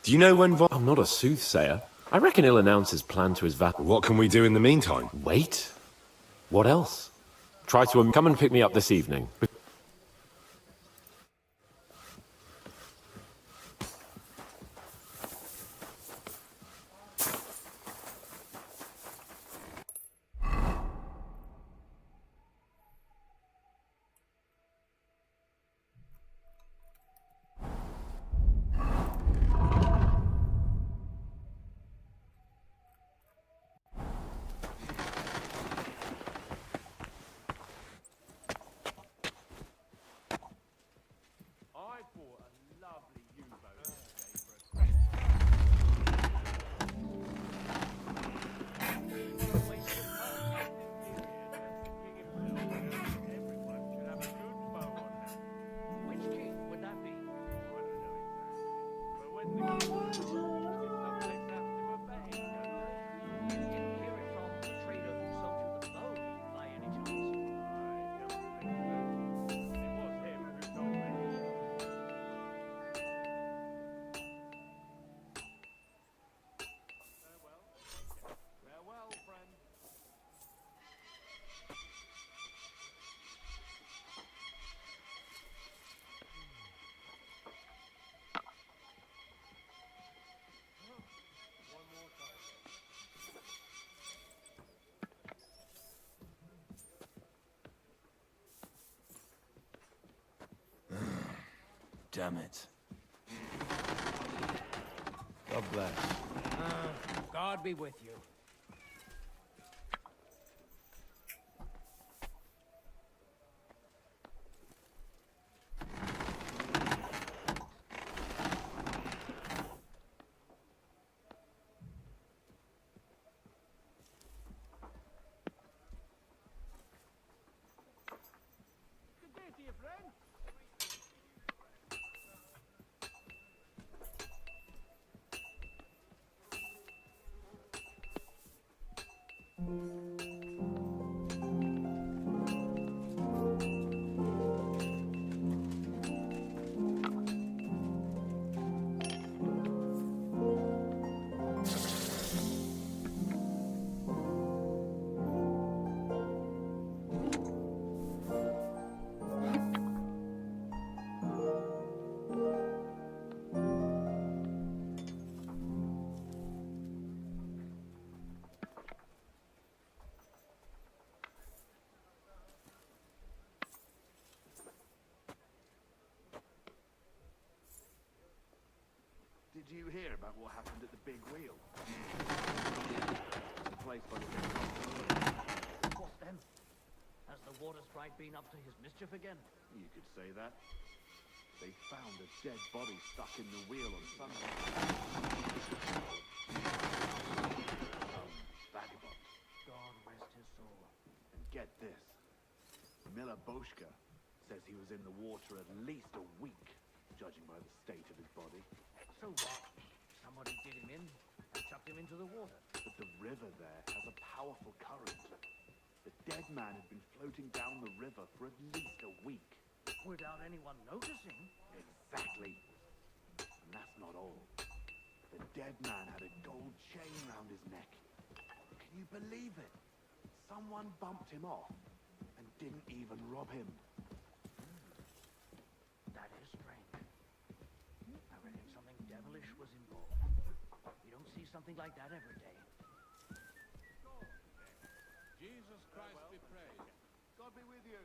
Do you know when I'm not a soothsayer. I reckon he'll announce his plan to his What can we do in the meantime? Wait. What else? Try to come and pick me up this evening. damn it. God bless. God be with you. Good day to you, friend. Did you hear about what happened at the big wheel? The place by the big What then? Has the water sprite been up to his mischief again? You could say that. They found a dead body stuck in the wheel on Sunday. Vagabond. God rest his soul. And get this. Miller Boschka says he was in the water at least a week, judging by the state of his body. So what? Somebody did him in and chucked him into the water. But the river there has a powerful current. The dead man had been floating down the river for at least a week. Without anyone noticing? Exactly. And that's not all. The dead man had a gold chain round his neck. Can you believe it? Someone bumped him off and didn't even rob him. That is strange. I reckon something devilish was involved. You don't see something like that every day. Jesus Christ be praised. God be with you.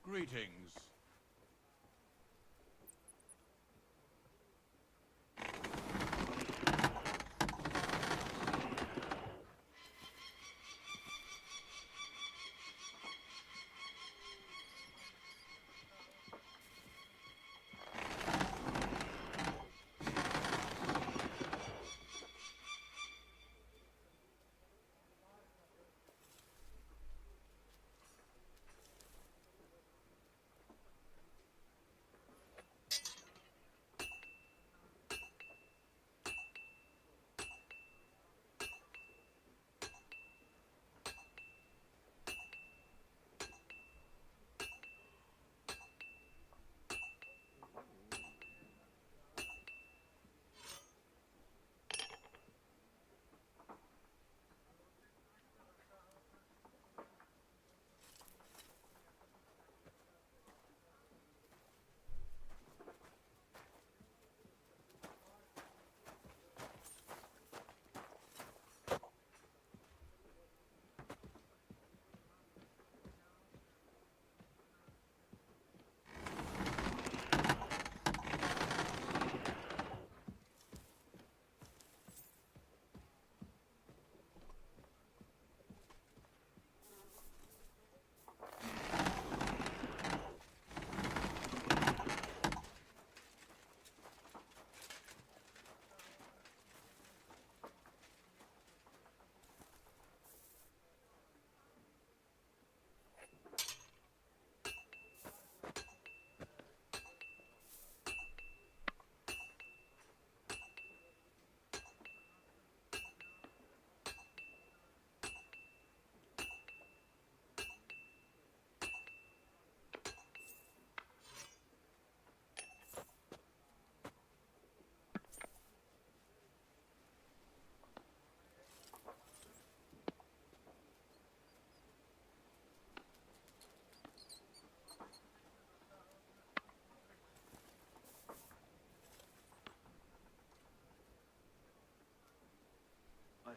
Greetings.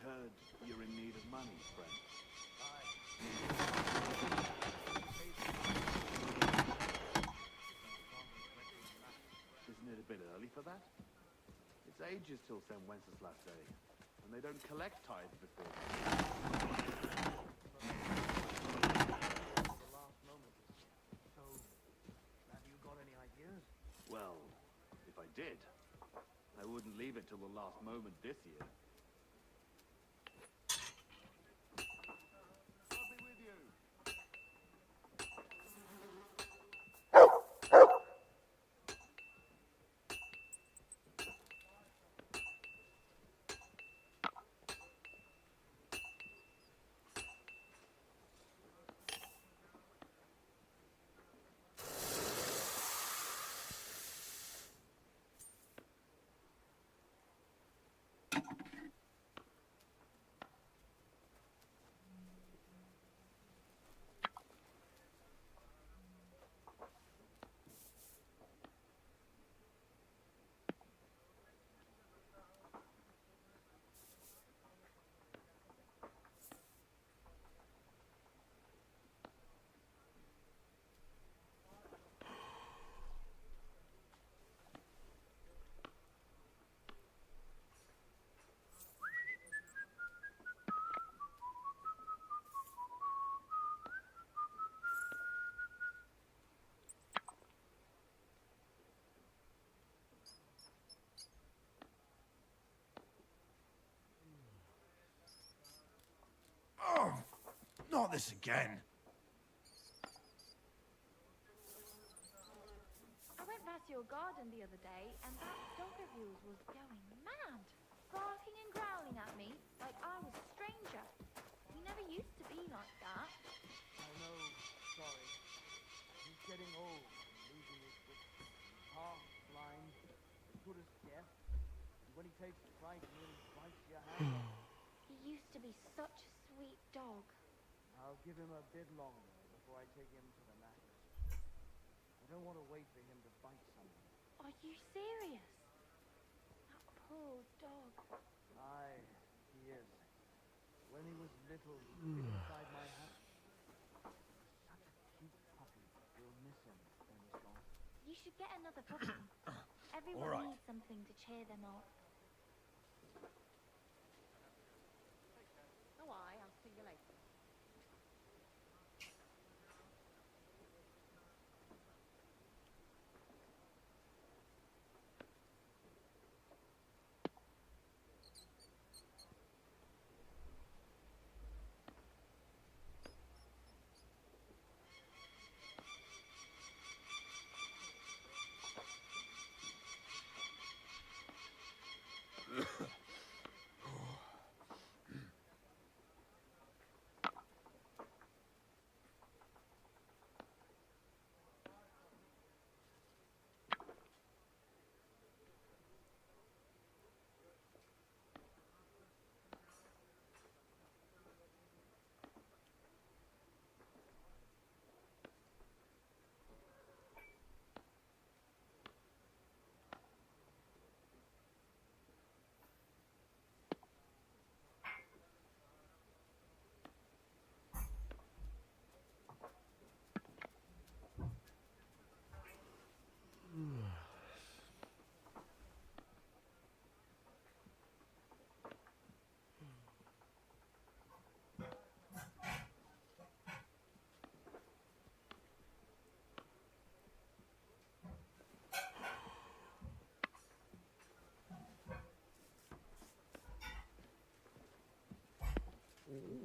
heard you're in need of money, friend. Isn't it a bit early for that? It's ages till St. Wenceslas Day, and they don't collect tithes before. So, have you got any ideas? Well, if I did, I wouldn't leave it till the last moment this year. I'll be with you. Oh, not this again. I went past your garden the other day, and that dog of yours was going mad, barking and growling at me like I was a stranger. He never used to be like that. I know, sorry. He's getting old and losing his wits. Half blind, as good as deaf. And when he takes fright, he nearly bites your hand off. He used to be such a sweet dog. I'll give him a bit longer before I take him to the knackers. I don't want to wait for him to bite someone. Are you serious? That poor dog. Aye, he is. When he was little, he fit inside my hat. Such a cute puppy. We'll miss him when he's gone. You should get another puppy. Everyone All right. needs something to cheer them up. Oh, I'll see you later.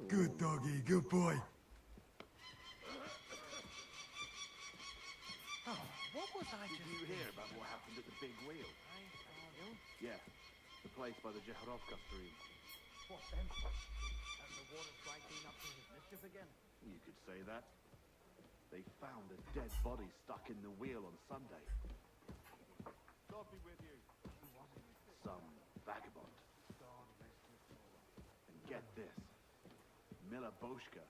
Good doggy, good boy. Oh, what was I Did you hear about what happened at the Big Wheel? Yeah, the place by the Jehorovka stream. What then? Has the water strike been up to his mischief again? You could say that. They found a dead body stuck in the wheel on Sunday. God be with you. Some vagabond. God rest his soul. And get this. Miller Boschka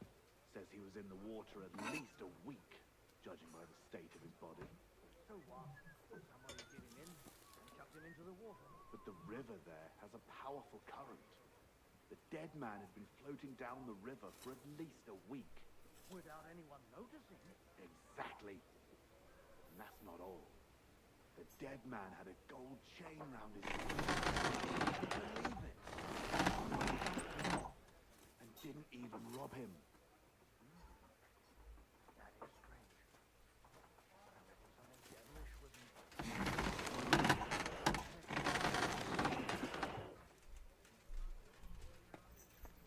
says he was in the water at least a week, judging by the state of his body. So what? Somebody did him in and chucked him into the water. But the river there has a powerful current. The dead man had been floating down the river for at least a week. Without anyone noticing. Exactly. And that's not all. The dead man had a gold chain round his neck. Can you believe it? And didn't even rob him. That is strange. And there was something devilish with him.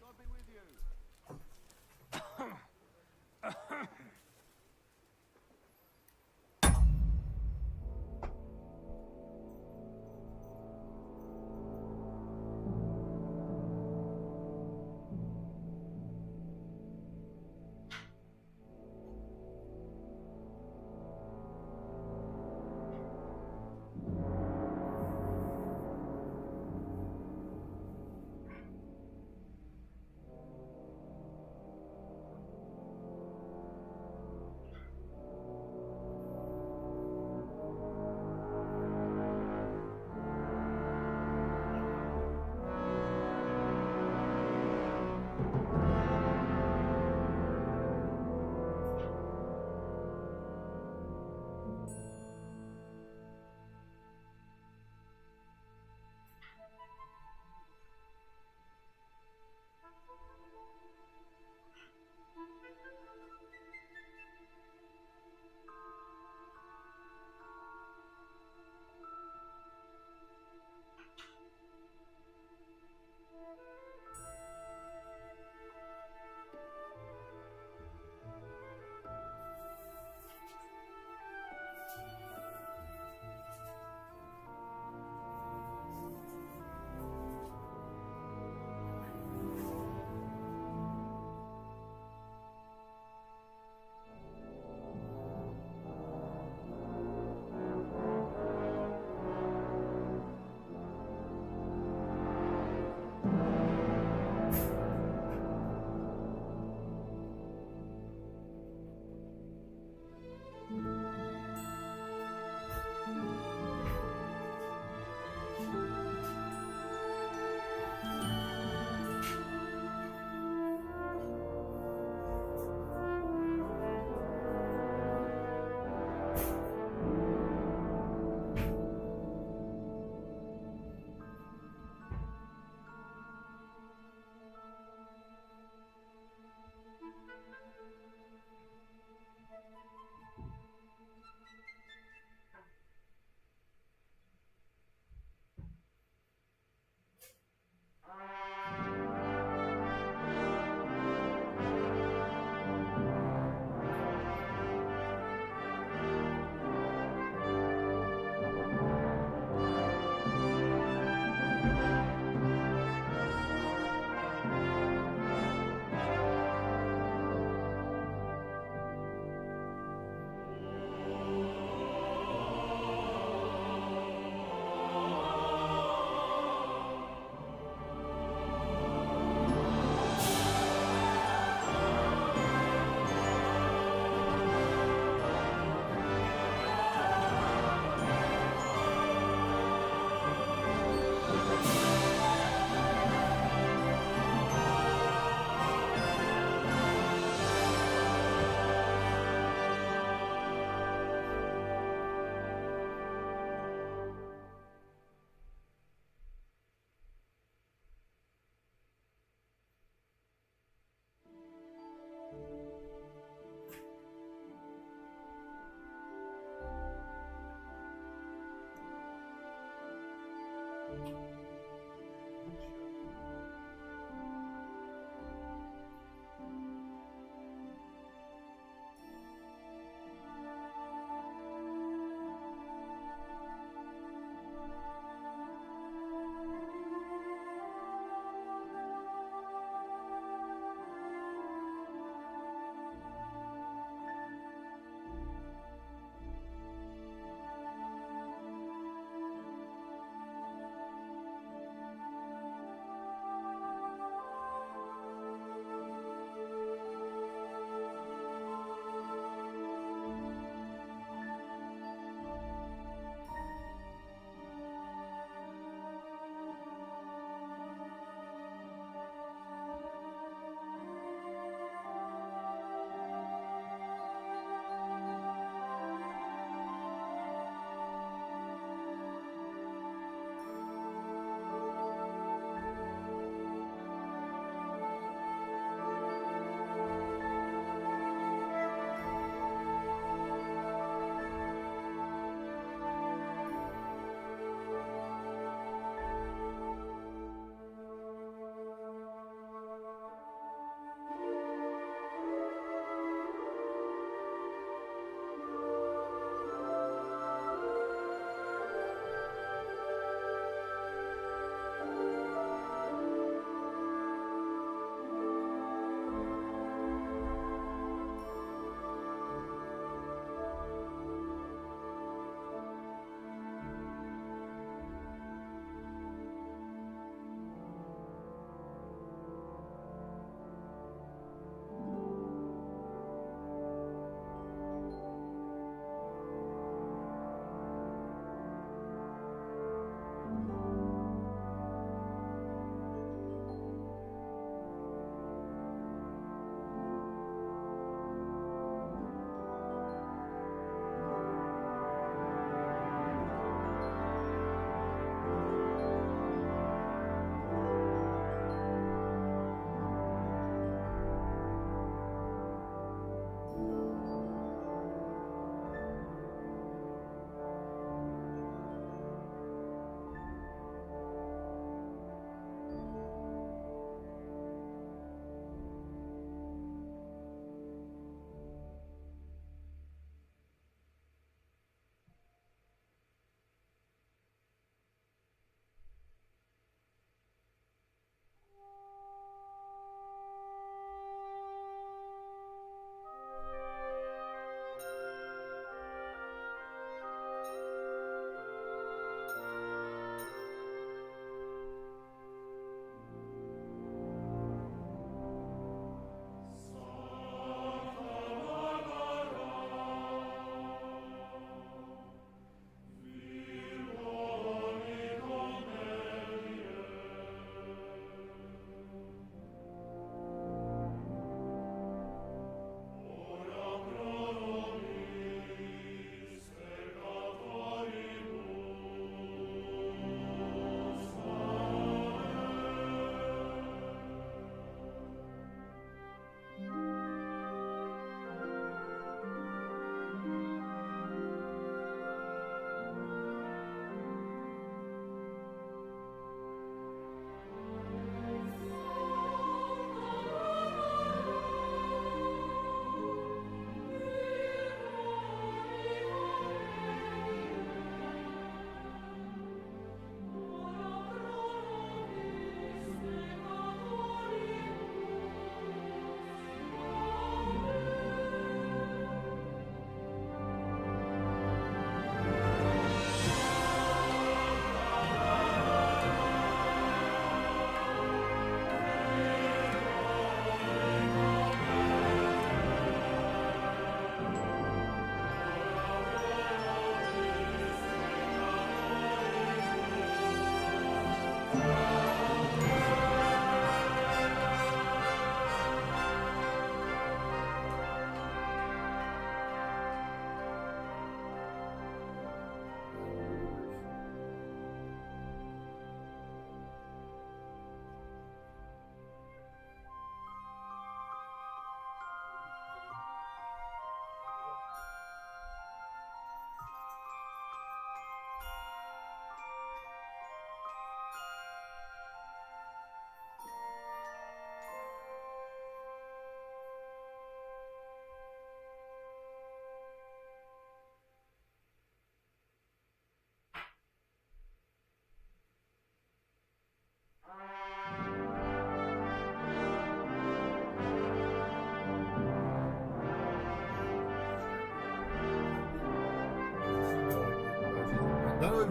God be with you.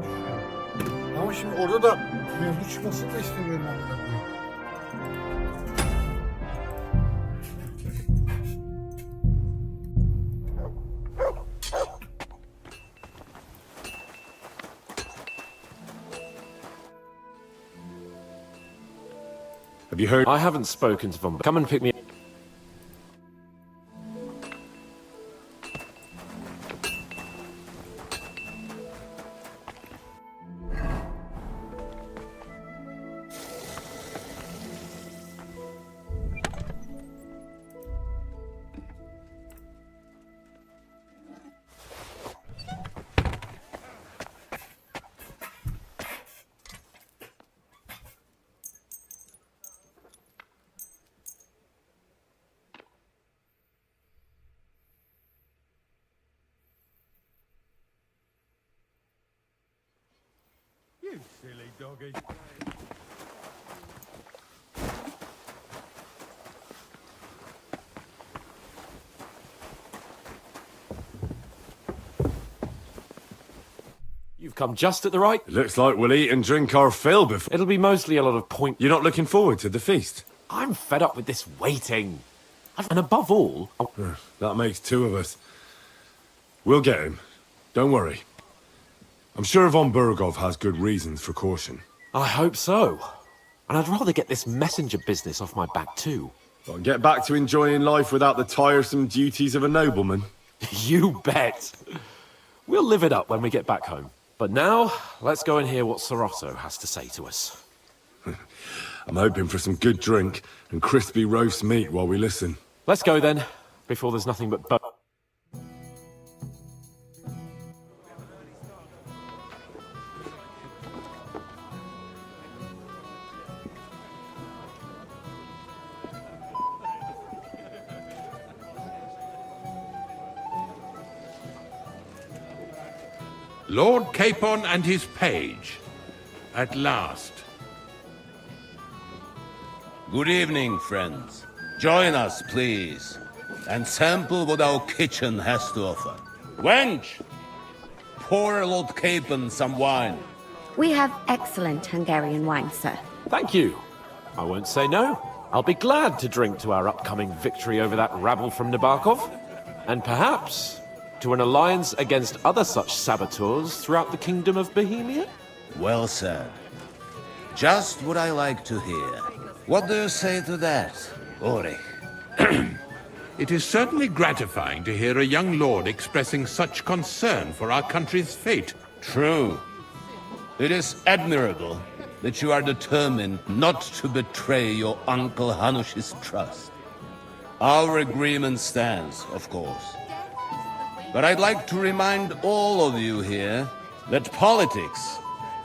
düşünüyorum. Ama şimdi orada da mevzu çıkmasını da istemiyorum amına koyayım. Have you heard? I haven't spoken to Von. Come and pick me up. You silly doggy. You've come just at the right. It looks like we'll eat and drink our fill before. It'll be mostly a lot of point. You're not looking forward to the feast? I'm fed up with this waiting. And above all... That makes two of us. We'll get him. Don't worry. I'm sure von Burgov has good reasons for caution. I hope so. And I'd rather get this messenger business off my back too. I'll get back to enjoying life without the tiresome duties of a nobleman. You bet. We'll live it up when we get back home. But now, let's go and hear what Sorotto has to say to us. I'm hoping for some good drink and crispy roast meat while we listen. Let's go then, before there's nothing but Lord Capon and his page. At last. Good evening, friends. Join us, please, and sample what our kitchen has to offer. Wench, pour Lord Capon some wine. We have excellent Hungarian wine, sir. Thank you. I won't say no. I'll be glad to drink to our upcoming victory over that rabble from Nabokov. And perhaps to an alliance against other such saboteurs throughout the kingdom of Bohemia? Well said. Just what I like to hear. What do you say to that, Ulrich? It is certainly gratifying to hear a young lord expressing such concern for our country's fate. True. It is admirable that you are determined not to betray your Uncle Hanush's trust. Our agreement stands, of course. But I'd like to remind all of you here that politics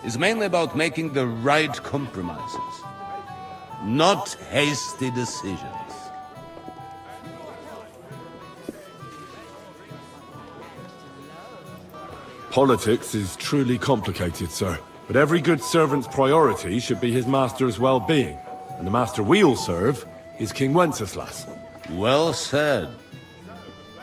is mainly about making the right compromises, not hasty decisions. Politics is truly complicated, sir. But every good servant's priority should be his master's well-being. And the master we'll serve is King Wenceslas. Well said.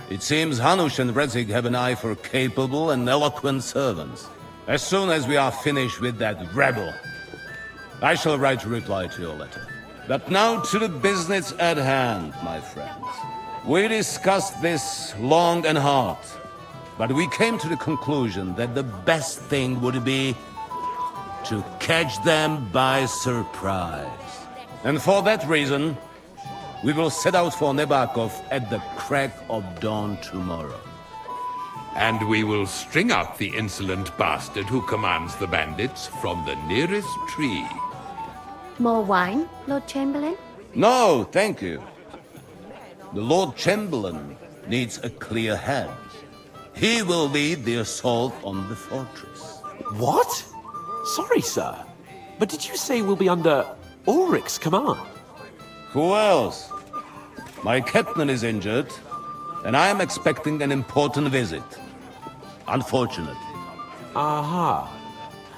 It seems Hanush and Redzig have an eye for capable and eloquent servants. As soon as we are finished with that rebel, I shall write a reply to your letter. But now to the business at hand, my friends. We discussed this long and hard, but we came to the conclusion that the best thing would be to catch them by surprise. And for that reason, we will set out for Nebakov at the crack of dawn tomorrow. And we will string up the insolent bastard who commands the bandits from the nearest tree. More wine, Lord Chamberlain? No, thank you. The Lord Chamberlain needs a clear head. He will lead the assault on the fortress. What? Sorry, sir. But did you say we'll be under Ulrich's command? Who else? My captain is injured, and I am expecting an important visit. Unfortunately. Aha.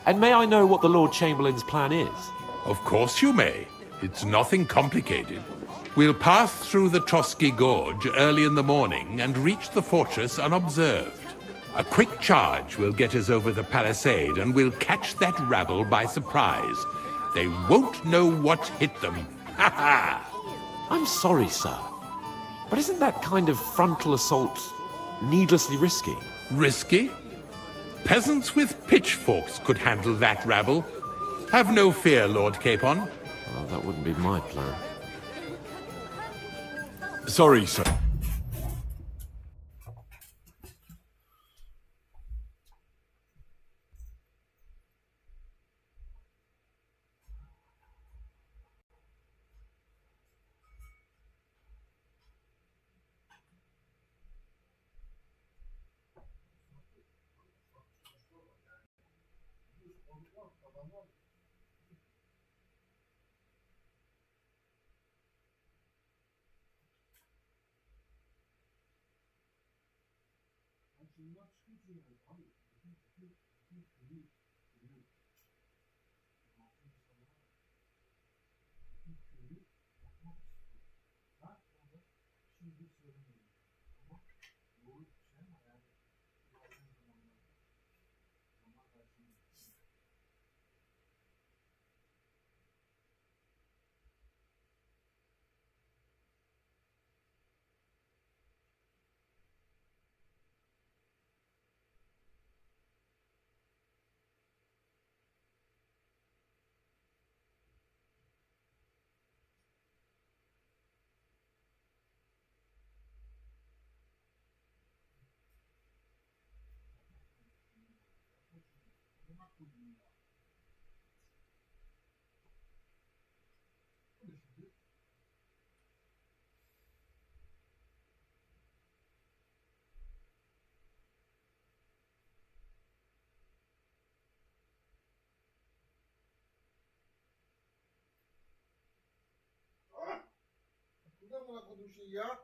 And may I know what the Lord Chamberlain's plan is? Of course you may. It's nothing complicated. We'll pass through the Trotsky Gorge early in the morning and reach the fortress unobserved. A quick charge will get us over the palisade, and we'll catch that rabble by surprise. They won't know what hit them. Ha ha! I'm sorry, sir. But isn't that kind of frontal assault needlessly risky? Risky? Peasants with pitchforks could handle that rabble. Have no fear, Lord Capon. Well, that wouldn't be my plan. Sorry, sir. Bu ne amına koyduğum şey ya?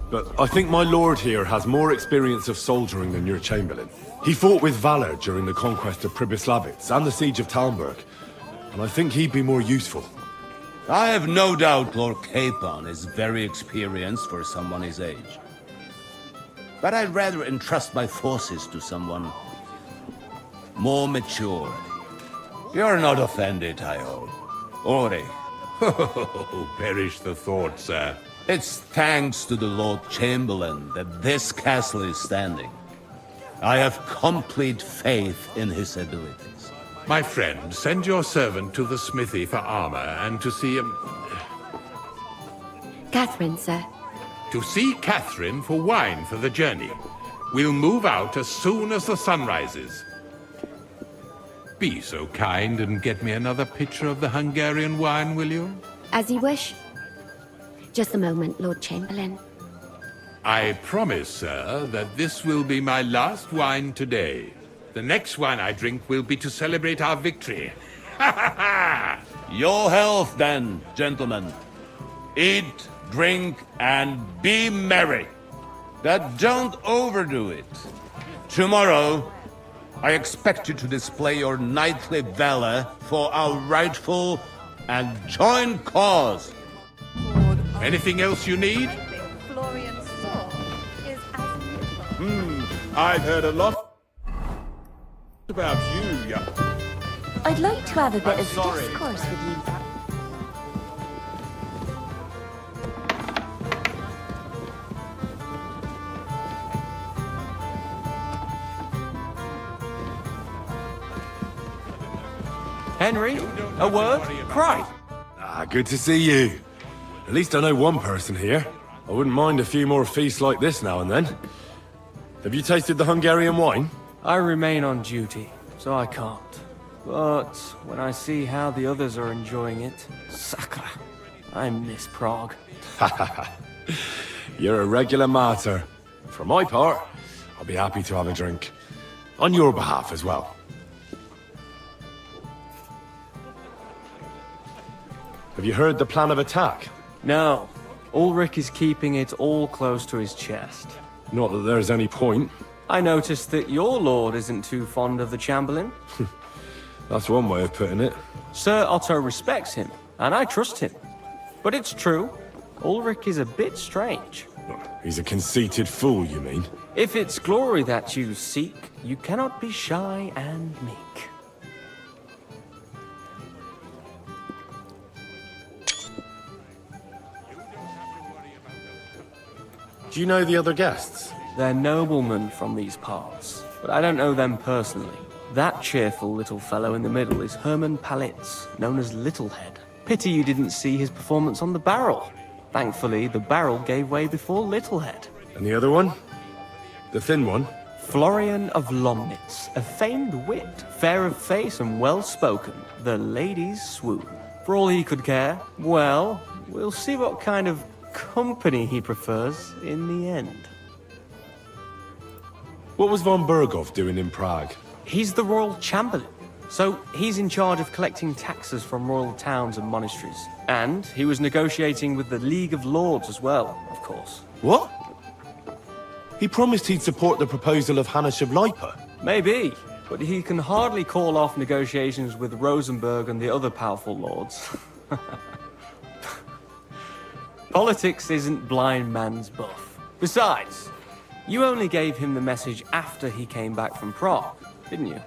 but I think my lord here has more experience of soldiering than your chamberlain. He fought with valor during the conquest of Pribyslavitz and the siege of Talmberg, and I think he'd be more useful. I have no doubt Lord Capon is very experienced for someone his age. But I'd rather entrust my forces to someone more mature. You're not offended, I hope. Ori. Oh, perish the thought, sir. It's thanks to the Lord Chamberlain that this castle is standing. I have complete faith in his abilities. My friend, send your servant to the smithy for armor and to see Catherine, sir. To see Catherine for wine for the journey. We'll move out as soon as the sun rises. Be so kind and get me another pitcher of the Hungarian wine, will you? As you wish. Just a moment, Lord Chamberlain. I promise, sir, that this will be my last wine today. The next wine I drink will be to celebrate our victory. Ha ha ha! Your health, then, gentlemen. Eat, drink, and be merry. But don't overdo it. Tomorrow, I expect you to display your knightly valor for our rightful and joint cause. Anything else you need? Florian's sword is as I've heard a lot about you, young. I'd like to have a bit I'm of sorry. discourse with you. Henry, a word? Cry. Good to see you. At least I know one person here. I wouldn't mind a few more feasts like this now and then. Have you tasted the Hungarian wine? I remain on duty, so I can't. But when I see how the others are enjoying it, sacre, I miss Prague. You're a regular martyr. For my part, I'll be happy to have a drink. On your behalf as well. Have you heard the plan of attack? No. Ulrich is keeping it all close to his chest. Not that there's any point. I noticed that your lord isn't too fond of the Chamberlain. That's one way of putting it. Sir Otto respects him, and I trust him. But it's true, Ulrich is a bit strange. He's a conceited fool, you mean? If it's glory that you seek, you cannot be shy and meek. Do you know the other guests? They're noblemen from these parts, but I don't know them personally. That cheerful little fellow in the middle is Herman Palitz, known as Littlehead. Pity you didn't see his performance on the barrel. Thankfully, the barrel gave way before Littlehead. And the other one? The thin one? Florian of Lomnitz, a famed wit, fair of face and well-spoken. The ladies swoon. For all he could care, well, we'll see what kind of company he prefers in the end. What was von Berghoff doing in Prague? He's the royal chamberlain, so he's in charge of collecting taxes from royal towns and monasteries. And he was negotiating with the League of Lords as well, of course. What? He promised he'd support the proposal of Hannes of Lipa. Maybe, but he can hardly call off negotiations with Rosenberg and the other powerful lords. Politics isn't blind man's buff. Besides, you only gave him the message after he came back from Prague, didn't you?